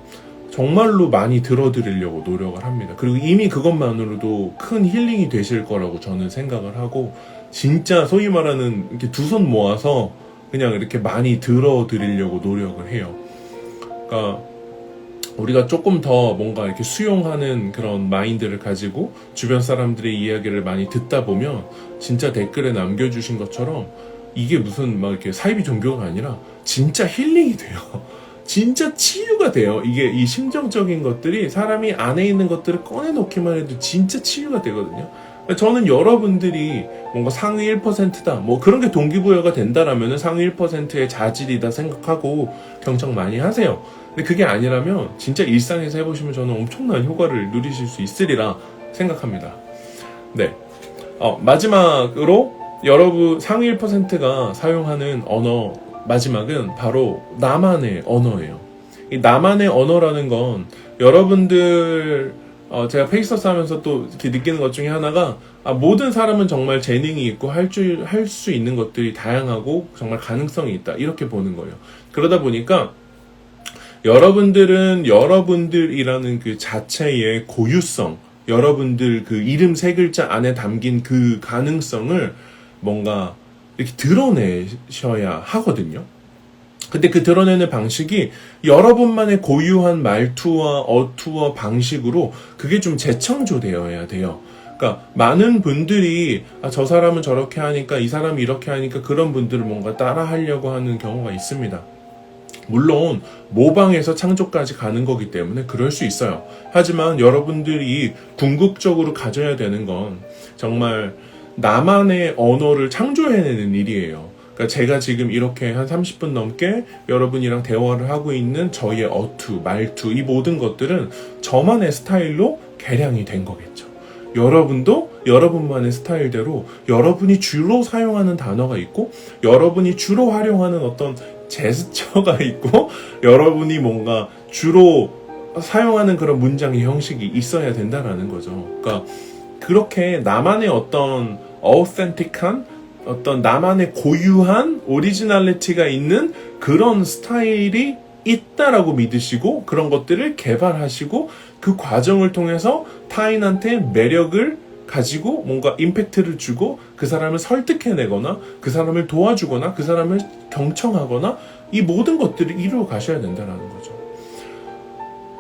정말로 많이 들어드리려고 노력을 합니다. 그리고 이미 그것만으로도 큰 힐링이 되실 거라고 저는 생각을 하고, 진짜 소위 말하는 이렇게 두 손 모아서 그냥 이렇게 많이 들어드리려고 노력을 해요. 그러니까 우리가 조금 더 뭔가 이렇게 수용하는 그런 마인드를 가지고 주변 사람들의 이야기를 많이 듣다 보면 진짜 댓글에 남겨주신 것처럼 이게 무슨 막 이렇게 사이비 종교가 아니라 진짜 힐링이 돼요. 진짜 치유가 돼요. 이게 이 심정적인 것들이 사람이 안에 있는 것들을 꺼내놓기만 해도 진짜 치유가 되거든요. 저는 여러분들이 뭔가 상위 1%다 뭐 그런 게 동기부여가 된다라면 상위 1%의 자질이다 생각하고 경청 많이 하세요. 근데 그게 아니라면 진짜 일상에서 해보시면 저는 엄청난 효과를 누리실 수 있으리라 생각합니다. 네. 마지막으로 여러분 상위 1%가 사용하는 언어 마지막은 바로 나만의 언어예요. 이 나만의 언어라는 건 여러분들 제가 페이서스 하면서 또 이렇게 느끼는 것 중에 하나가 모든 사람은 정말 재능이 있고 할 수 있는 것들이 다양하고 정말 가능성이 있다 이렇게 보는 거예요. 그러다 보니까 여러분들은 여러분들이라는 그 자체의 고유성, 여러분들 그 이름 세 글자 안에 담긴 그 가능성을 뭔가 이렇게 드러내셔야 하거든요. 근데 그 드러내는 방식이 여러분만의 고유한 말투와 어투와 방식으로 그게 좀 재창조되어야 돼요. 그러니까 많은 분들이 저 사람은 저렇게 하니까 이 사람이 이렇게 하니까 그런 분들을 뭔가 따라 하려고 하는 경우가 있습니다. 물론 모방에서 창조까지 가는 거기 때문에 그럴 수 있어요. 하지만 여러분들이 궁극적으로 가져야 되는 건 정말 나만의 언어를 창조해내는 일이에요. 그러니까 제가 지금 이렇게 한 30분 넘게 여러분이랑 대화를 하고 있는 저의 어투, 말투 이 모든 것들은 저만의 스타일로 개량이 된 거겠죠. 여러분도 여러분만의 스타일대로 여러분이 주로 사용하는 단어가 있고 여러분이 주로 활용하는 어떤 제스처가 있고 여러분이 뭔가 주로 사용하는 그런 문장의 형식이 있어야 된다라는 거죠. 그러니까 그렇게 나만의 어떤 어센틱한 어떤 나만의 고유한 오리지널리티가 있는 그런 스타일이 있다라고 믿으시고 그런 것들을 개발하시고 그 과정을 통해서 타인한테 매력을 가지고 뭔가 임팩트를 주고 그 사람을 설득해내거나 그 사람을 도와주거나 그 사람을 경청하거나 이 모든 것들을 이루어 가셔야 된다는 거죠.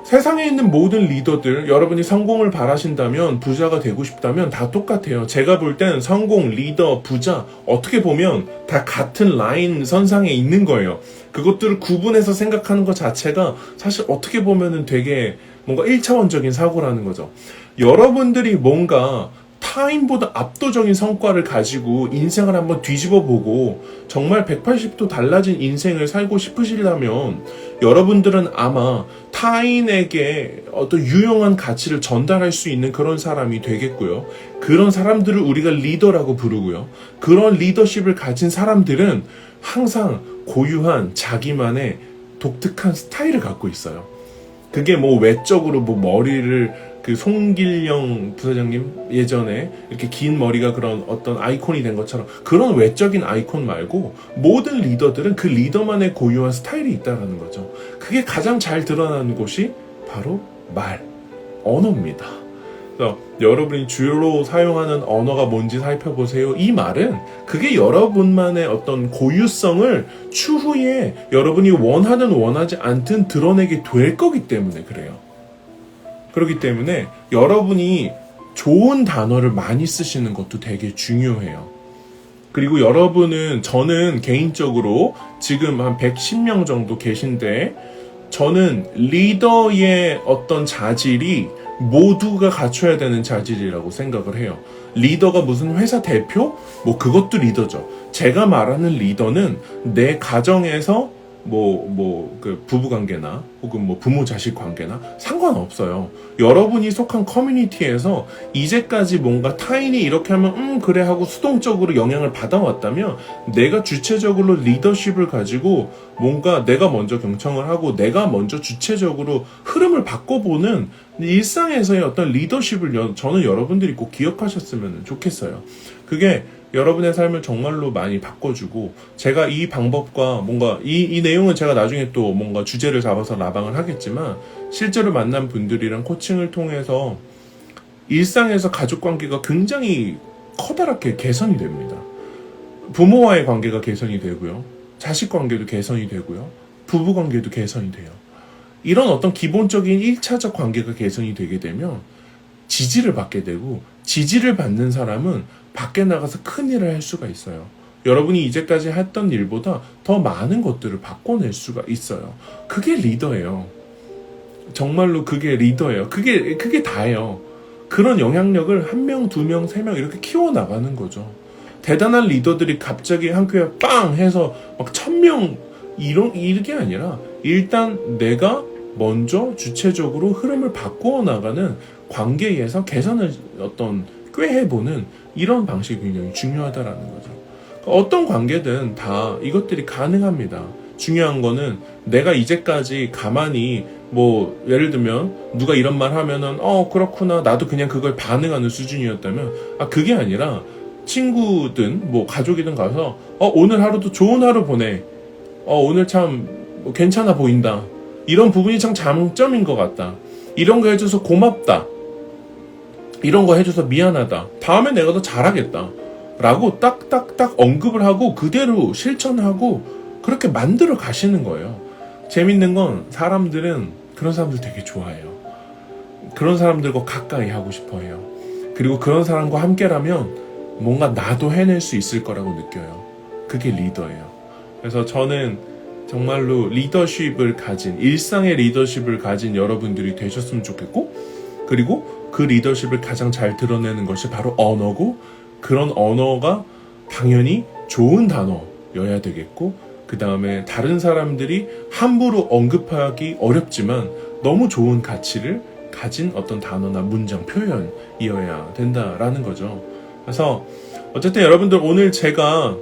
세상에 있는 모든 리더들, 여러분이 성공을 바라신다면, 부자가 되고 싶다면 다 똑같아요. 제가 볼 땐 성공, 리더, 부자 어떻게 보면 다 같은 라인 선상에 있는 거예요. 그것들을 구분해서 생각하는 것 자체가 사실 어떻게 보면은 되게 뭔가 1차원적인 사고라는 거죠. 여러분들이 뭔가 타인보다 압도적인 성과를 가지고 인생을 한번 뒤집어 보고 정말 180도 달라진 인생을 살고 싶으시려면 여러분들은 아마 타인에게 어떤 유용한 가치를 전달할 수 있는 그런 사람이 되겠고요. 그런 사람들을 우리가 리더라고 부르고요. 그런 리더십을 가진 사람들은 항상 고유한 자기만의 독특한 스타일을 갖고 있어요. 그게 뭐 외적으로 뭐 머리를 그 송길영 부사장님 예전에 이렇게 긴 머리가 그런 어떤 아이콘이 된 것처럼 그런 외적인 아이콘 말고 모든 리더들은 그 리더만의 고유한 스타일이 있다는 거죠. 그게 가장 잘 드러나는 곳이 바로 언어입니다. 그래서 여러분이 주로 사용하는 언어가 뭔지 살펴보세요. 이 말은 그게 여러분만의 어떤 고유성을 추후에 여러분이 원하든 원하지 않든 드러내게 될 거기 때문에 그래요. 그렇기 때문에 여러분이 좋은 단어를 많이 쓰시는 것도 되게 중요해요. 그리고 저는 개인적으로 지금 한 110명 정도 계신데 저는 리더의 어떤 자질이 모두가 갖춰야 되는 자질이라고 생각을 해요. 리더가 무슨 회사 대표? 뭐 그것도 리더죠. 제가 말하는 리더는 내 가정에서 그 부부관계나 혹은 뭐 부모 자식 관계나 상관없어요. 여러분이 속한 커뮤니티에서 이제까지 뭔가 타인이 이렇게 하면 그래 하고 수동적으로 영향을 받아왔다면 내가 주체적으로 리더십을 가지고 뭔가 내가 먼저 경청을 하고 내가 먼저 주체적으로 흐름을 바꿔보는 일상에서의 어떤 리더십을 저는 여러분들이 꼭 기억하셨으면 좋겠어요. 그게 여러분의 삶을 정말로 많이 바꿔주고, 제가 이 방법과 뭔가 이 내용은 제가 나중에 또 뭔가 주제를 잡아서 라방을 하겠지만, 실제로 만난 분들이랑 코칭을 통해서 일상에서 가족 관계가 굉장히 커다랗게 개선이 됩니다. 부모와의 관계가 개선이 되고요. 자식 관계도 개선이 되고요. 부부 관계도 개선이 돼요. 이런 어떤 기본적인 1차적 관계가 개선이 되게 되면 지지를 받게 되고, 지지를 받는 사람은 밖에 나가서 큰 일을 할 수가 있어요. 여러분이 이제까지 했던 일보다 더 많은 것들을 바꿔낼 수가 있어요. 그게 리더예요. 정말로 그게 리더예요. 그게 다예요. 그런 영향력을 1명, 2명, 3명 이렇게 키워나가는 거죠. 대단한 리더들이 갑자기 한 큐에 빵 해서 막 1000명 이게 아니라, 일단 내가 먼저 주체적으로 흐름을 바꾸어 나가는 관계에서 개선을 꾀해보는 이런 방식이 굉장히 중요하다라는 거죠. 어떤 관계든 다 이것들이 가능합니다. 중요한 거는 내가 이제까지 가만히 예를 들면 누가 이런 말 하면은 그렇구나, 나도 그냥 그걸 반응하는 수준이었다면, 그게 아니라 친구든 가족이든 가서 오늘 하루도 좋은 하루 보내, 오늘 참 괜찮아 보인다, 이런 부분이 참 장점인 것 같다, 이런 거 해줘서 고맙다, 이런 거 해줘서 미안하다, 다음에 내가 더 잘하겠다 라고 딱딱딱 언급을 하고 그대로 실천하고 그렇게 만들어 가시는 거예요. 재밌는 건 사람들은 그런 사람들 되게 좋아해요. 그런 사람들과 가까이 하고 싶어 해요. 그리고 그런 사람과 함께라면 뭔가 나도 해낼 수 있을 거라고 느껴요. 그게 리더예요. 그래서 저는 정말로 리더십을 가진, 일상의 리더십을 가진 여러분들이 되셨으면 좋겠고, 그리고 그 리더십을 가장 잘 드러내는 것이 바로 언어고, 그런 언어가 당연히 좋은 단어여야 되겠고, 그 다음에 다른 사람들이 함부로 언급하기 어렵지만 너무 좋은 가치를 가진 어떤 단어나 문장, 표현이어야 된다라는 거죠. 그래서 어쨌든 여러분들, 오늘 제가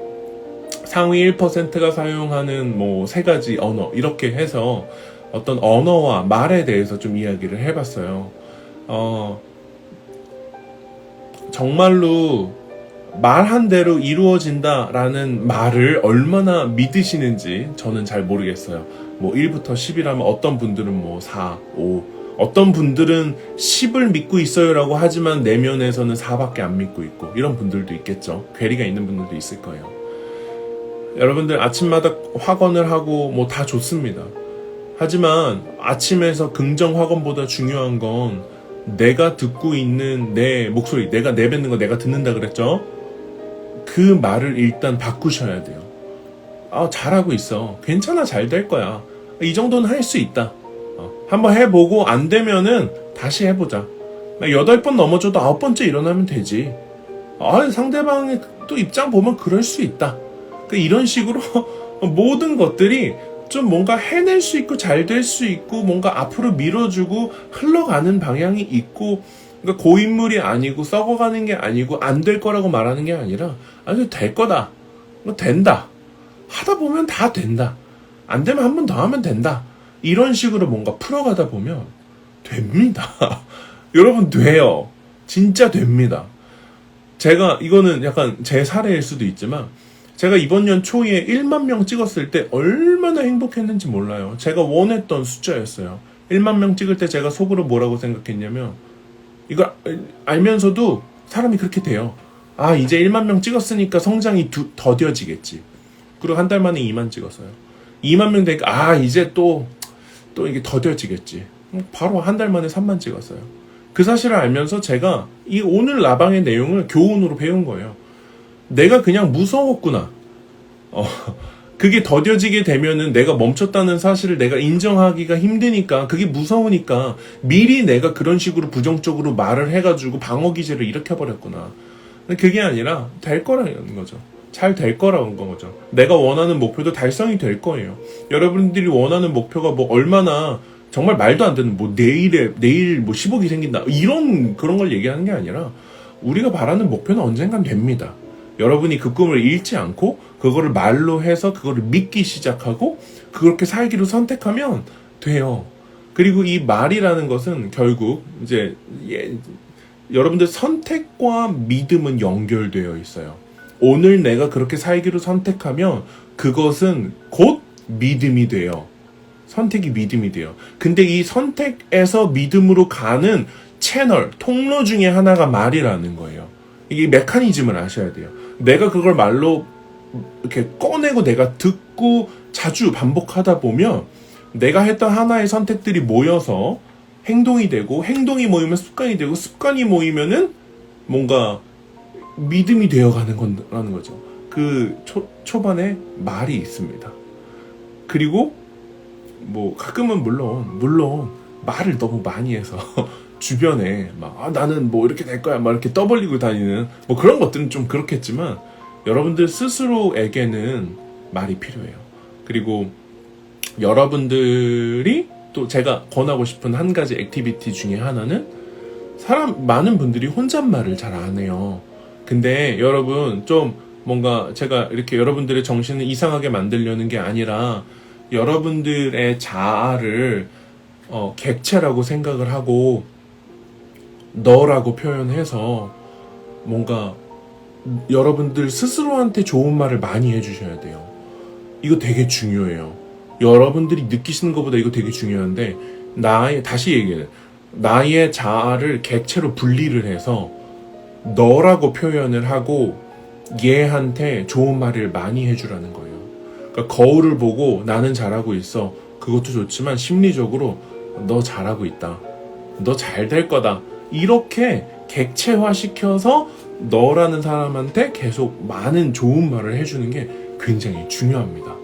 상위 1%가 사용하는 3가지 언어, 이렇게 해서 어떤 언어와 말에 대해서 좀 이야기를 해봤어요. 정말로 말한 대로 이루어진다라는 말을 얼마나 믿으시는지 저는 잘 모르겠어요. 1부터 10이라면 어떤 분들은 4, 5, 어떤 분들은 10을 믿고 있어요라고 하지만 내면에서는 4밖에 안 믿고 있고, 이런 분들도 있겠죠. 괴리가 있는 분들도 있을 거예요. 여러분들 아침마다 확언을 하고 다 좋습니다. 하지만 아침에서 긍정 확언보다 중요한 건 내가 듣고 있는 내 목소리, 내가 내뱉는 거 내가 듣는다 그랬죠? 그 말을 일단 바꾸셔야 돼요. 잘하고 있어, 괜찮아, 잘 될 거야, 이 정도는 할 수 있다, 한번 해보고 안 되면은 다시 해보자, 8번 넘어져도 9번째 일어나면 되지, 상대방의 또 입장 보면 그럴 수 있다, 이런 식으로 모든 것들이 좀 뭔가 해낼 수 있고 잘 될 수 있고 뭔가 앞으로 밀어주고 흘러가는 방향이 있고, 그러니까 고인물이 아니고 썩어가는 게 아니고 안 될 거라고 말하는 게 아니라 될 거다, 된다, 하다 보면 다 된다, 안 되면 한 번 더 하면 된다, 이런 식으로 뭔가 풀어가다 보면 됩니다. 여러분, 돼요. 진짜 됩니다. 제가 이거는 약간 제 사례일 수도 있지만, 제가 이번 년 초에 1만 명 찍었을 때 얼마나 행복했는지 몰라요. 제가 원했던 숫자였어요. 1만 명 찍을 때 제가 속으로 뭐라고 생각했냐면, 이걸 알면서도 사람이 그렇게 돼요. 이제 1만 명 찍었으니까 성장이 더뎌지겠지. 그리고 한 달 만에 2만 찍었어요. 2만 명 되니까 이제 또 이게 더뎌지겠지. 바로 한 달 만에 3만 찍었어요. 그 사실을 알면서 제가 이 오늘 라방의 내용을 교훈으로 배운 거예요. 내가 그냥 무서웠구나. 그게 더뎌지게 되면은 내가 멈췄다는 사실을 내가 인정하기가 힘드니까, 그게 무서우니까 미리 내가 그런 식으로 부정적으로 말을 해가지고 방어 기제를 일으켜버렸구나. 근데 그게 아니라 될 거라는 거죠. 잘 될 거라는 거죠. 내가 원하는 목표도 달성이 될 거예요. 여러분들이 원하는 목표가 얼마나 정말 말도 안 되는 내일 10억이 생긴다, 그런 걸 얘기하는 게 아니라, 우리가 바라는 목표는 언젠간 됩니다. 여러분이 그 꿈을 잃지 않고 그거를 말로 해서 그거를 믿기 시작하고 그렇게 살기로 선택하면 돼요. 그리고 이 말이라는 것은 결국 이제 여러분들 선택과 믿음은 연결되어 있어요. 오늘 내가 그렇게 살기로 선택하면 그것은 곧 믿음이 돼요. 선택이 믿음이 돼요. 근데 이 선택에서 믿음으로 가는 채널, 통로 중에 하나가 말이라는 거예요. 이게 메커니즘을 아셔야 돼요. 내가 그걸 말로 이렇게 꺼내고 내가 듣고 자주 반복하다 보면 내가 했던 하나의 선택들이 모여서 행동이 되고, 행동이 모이면 습관이 되고, 습관이 모이면은 뭔가 믿음이 되어가는 거라는 거죠. 그 초반에 말이 있습니다. 그리고 뭐 가끔은 물론 말을 너무 많이 해서 주변에 막 나는 뭐 이렇게 될 거야 막 이렇게 떠벌리고 다니는 뭐 그런 것들은 좀 그렇겠지만 여러분들 스스로에게는 말이 필요해요. 그리고 여러분들이 또 제가 권하고 싶은 한 가지 액티비티 중에 하나는 많은 분들이 혼잣말을 잘 안 해요. 근데 여러분 좀 뭔가 제가 이렇게 여러분들의 정신을 이상하게 만들려는 게 아니라 여러분들의 자아를 객체라고 생각을 하고 너라고 표현해서 뭔가 여러분들 스스로한테 좋은 말을 많이 해주셔야 돼요. 이거 되게 중요해요. 여러분들이 느끼시는 것보다 이거 되게 중요한데 다시 얘기해요. 나의 자아를 객체로 분리를 해서 너라고 표현을 하고 얘한테 좋은 말을 많이 해주라는 거예요. 그러니까 거울을 보고 나는 잘하고 있어. 그것도 좋지만 심리적으로 너 잘하고 있다. 너 잘 될 거다. 이렇게 객체화시켜서 너라는 사람한테 계속 많은 좋은 말을 해주는 게 굉장히 중요합니다.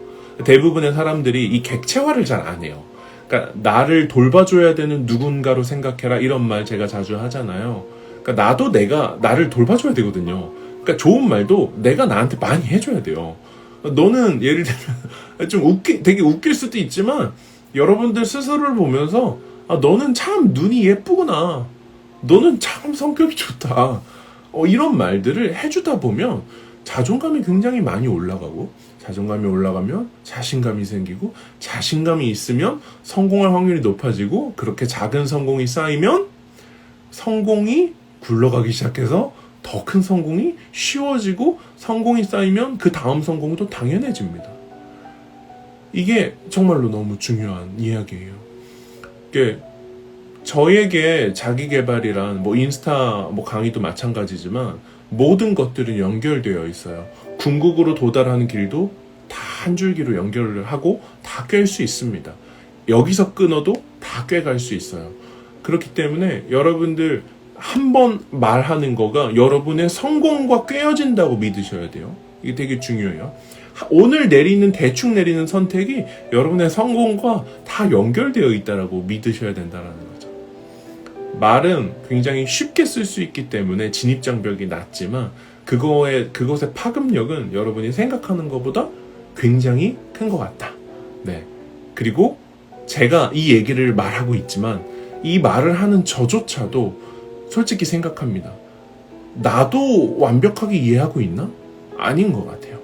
대부분의 사람들이 이 객체화를 잘 안 해요. 그러니까 나를 돌봐줘야 되는 누군가로 생각해라 이런 말 제가 자주 하잖아요. 그러니까 나도 내가 나를 돌봐줘야 되거든요. 그러니까 좋은 말도 내가 나한테 많이 해줘야 돼요. 너는 예를 들면 좀 되게 웃길 수도 있지만 여러분들 스스로를 보면서 너는 참 눈이 예쁘구나. 너는 참 성격이 좋다. 이런 말들을 해주다 보면 자존감이 굉장히 많이 올라가고 자존감이 올라가면 자신감이 생기고 자신감이 있으면 성공할 확률이 높아지고 그렇게 작은 성공이 쌓이면 성공이 굴러가기 시작해서 더 큰 성공이 쉬워지고 성공이 쌓이면 그 다음 성공도 당연해집니다. 이게 정말로 너무 중요한 이야기예요. 저에게 자기개발이란 뭐 인스타 뭐 강의도 마찬가지지만 모든 것들은 연결되어 있어요. 궁극으로 도달하는 길도 다 한 줄기로 연결을 하고 다 꿰 수 있습니다. 여기서 끊어도 다 꿰갈 수 있어요. 그렇기 때문에 여러분들 한 번 말하는 거가 여러분의 성공과 꿰어진다고 믿으셔야 돼요. 이게 되게 중요해요. 오늘 대충 내리는 선택이 여러분의 성공과 다 연결되어 있다라고 믿으셔야 된다는 거죠. 말은 굉장히 쉽게 쓸 수 있기 때문에 진입장벽이 낮지만 그것의 파급력은 여러분이 생각하는 것보다 굉장히 큰 것 같다. 네. 그리고 제가 이 얘기를 말하고 있지만 이 말을 하는 저조차도 솔직히 생각합니다. 나도 완벽하게 이해하고 있나? 아닌 것 같아요.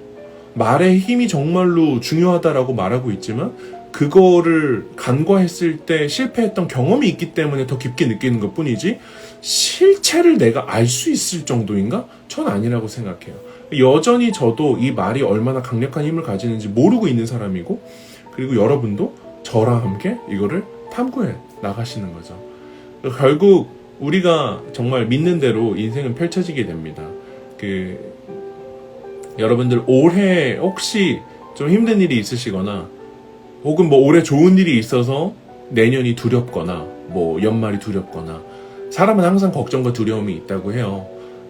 말의 힘이 정말로 중요하다라고 말하고 있지만 그거를 간과했을 때 실패했던 경험이 있기 때문에 더 깊게 느끼는 것 뿐이지 실체를 내가 알 수 있을 정도인가? 전 아니라고 생각해요. 여전히 저도 이 말이 얼마나 강력한 힘을 가지는지 모르고 있는 사람이고 그리고 여러분도 저랑 함께 이거를 탐구해 나가시는 거죠. 결국 우리가 정말 믿는 대로 인생은 펼쳐지게 됩니다. 여러분들 올해 혹시 좀 힘든 일이 있으시거나 혹은 뭐 올해 좋은 일이 있어서 내년이 두렵거나 뭐 연말이 두렵거나 사람은 항상 걱정과 두려움이 있다고 해요.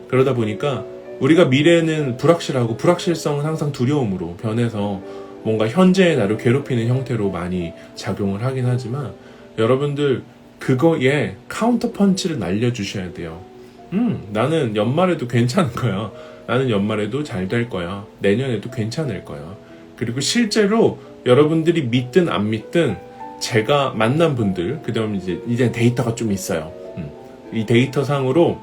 그러다 보니까 우리가 미래는 불확실하고 불확실성은 항상 두려움으로 변해서 뭔가 현재의 나를 괴롭히는 형태로 많이 작용을 하긴 하지만 여러분들 그거에 카운터 펀치를 날려주셔야 돼요. 나는 연말에도 괜찮은 거야. 나는 연말에도 잘 될 거야. 내년에도 괜찮을 거야. 그리고 실제로 여러분들이 믿든 안 믿든 제가 만난 분들, 그다음 이제 데이터가 좀 있어요. 이 데이터 상으로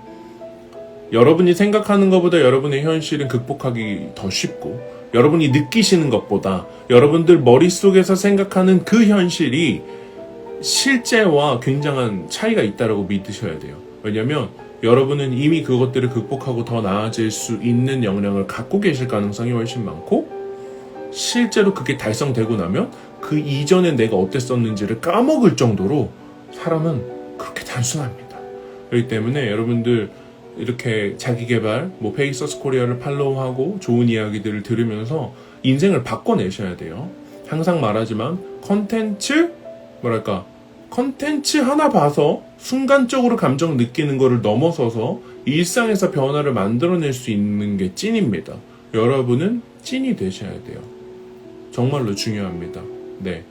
여러분이 생각하는 것보다 여러분의 현실은 극복하기 더 쉽고 여러분이 느끼시는 것보다 여러분들 머릿속에서 생각하는 그 현실이 실제와 굉장한 차이가 있다고 믿으셔야 돼요. 왜냐면 여러분은 이미 그것들을 극복하고 더 나아질 수 있는 역량을 갖고 계실 가능성이 훨씬 많고, 실제로 그게 달성되고 나면 그 이전에 내가 어땠었는지를 까먹을 정도로 사람은 그렇게 단순합니다. 그렇기 때문에 여러분들 이렇게 자기개발, 페이서스 코리아를 팔로우하고 좋은 이야기들을 들으면서 인생을 바꿔내셔야 돼요. 항상 말하지만 컨텐츠 하나 봐서 순간적으로 감정 느끼는 거를 넘어서서 일상에서 변화를 만들어낼 수 있는 게 찐입니다. 여러분은 찐이 되셔야 돼요. 정말로 중요합니다. 네,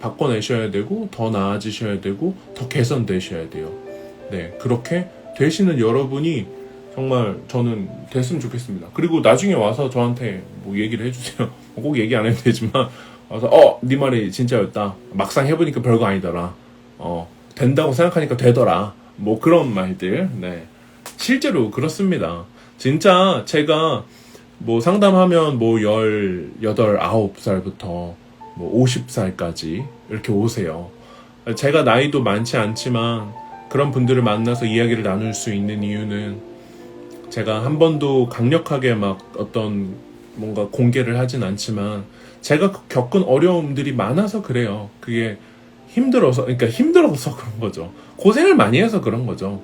바꿔내셔야 되고 더 나아지셔야 되고 더 개선되셔야 돼요. 네, 그렇게 되시는 여러분이 정말 저는 됐으면 좋겠습니다. 그리고 나중에 와서 저한테 얘기를 해주세요. 꼭 얘기 안 해도 되지만 와서 네 말이 진짜였다. 막상 해보니까 별거 아니더라. 된다고 생각하니까 되더라. 그런 말들. 네, 실제로 그렇습니다. 진짜 제가 상담하면 18, 9살부터 50살까지 이렇게 오세요. 제가 나이도 많지 않지만 그런 분들을 만나서 이야기를 나눌 수 있는 이유는 제가 한 번도 강력하게 뭔가 공개를 하진 않지만 제가 겪은 어려움들이 많아서 그래요. 그게 힘들어서 그런 거죠. 고생을 많이 해서 그런 거죠.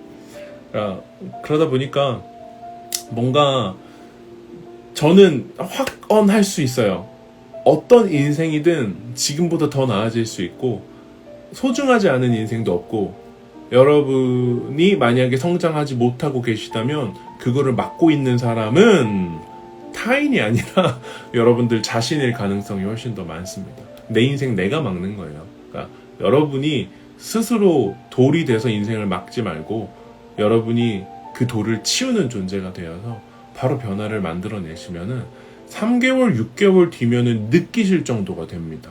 그러다 보니까 뭔가 저는 확언할 수 있어요. 어떤 인생이든 지금보다 더 나아질 수 있고 소중하지 않은 인생도 없고, 여러분이 만약에 성장하지 못하고 계시다면 그거를 막고 있는 사람은 타인이 아니라 여러분들 자신일 가능성이 훨씬 더 많습니다. 내 인생 내가 막는 거예요. 그러니까 여러분이 스스로 돌이 돼서 인생을 막지 말고 여러분이 그 돌을 치우는 존재가 되어서 바로 변화를 만들어내시면은 3개월, 6개월 뒤면은 느끼실 정도가 됩니다.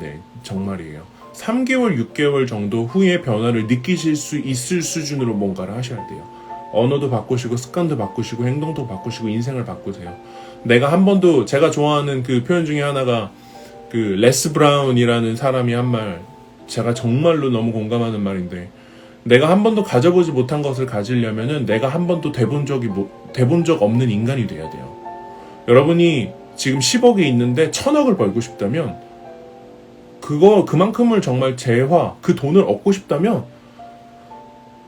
네, 정말이에요. 3개월, 6개월 정도 후에 변화를 느끼실 수 있을 수준으로 뭔가를 하셔야 돼요. 언어도 바꾸시고 습관도 바꾸시고 행동도 바꾸시고 인생을 바꾸세요. 제가 좋아하는 그 표현 중에 하나가 그 레스 브라운이라는 사람이 한 말, 제가 정말로 너무 공감하는 말인데, 내가 한 번도 가져보지 못한 것을 가지려면은 내가 한 번도 대본 적 없는 인간이 돼야 돼요. 여러분이 지금 10억이 있는데 1000억을 벌고 싶다면, 그만큼을 정말 그 돈을 얻고 싶다면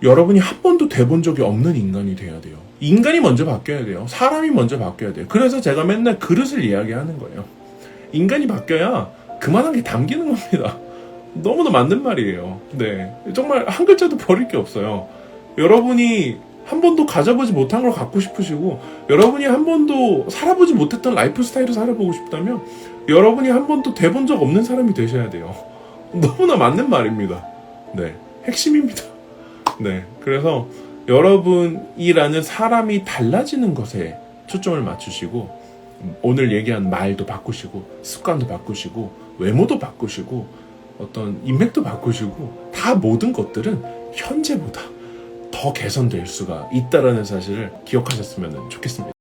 여러분이 한 번도 돼본 적이 없는 인간이 돼야 돼요. 인간이 먼저 바뀌어야 돼요. 사람이 먼저 바뀌어야 돼요. 그래서 제가 맨날 그릇을 이야기하는 거예요. 인간이 바뀌어야 그만한 게 담기는 겁니다. 너무나 맞는 말이에요. 네, 정말 한 글자도 버릴 게 없어요. 여러분이 한 번도 가져보지 못한 걸 갖고 싶으시고, 여러분이 한 번도 살아보지 못했던 라이프 스타일을 살아보고 싶다면 여러분이 한 번도 돼본 적 없는 사람이 되셔야 돼요. 너무나 맞는 말입니다. 네, 핵심입니다. 네, 그래서 여러분이라는 사람이 달라지는 것에 초점을 맞추시고, 오늘 얘기한 말도 바꾸시고 습관도 바꾸시고 외모도 바꾸시고 어떤 인맥도 바꾸시고, 다 모든 것들은 현재보다 더 개선될 수가 있다라는 사실을 기억하셨으면 좋겠습니다.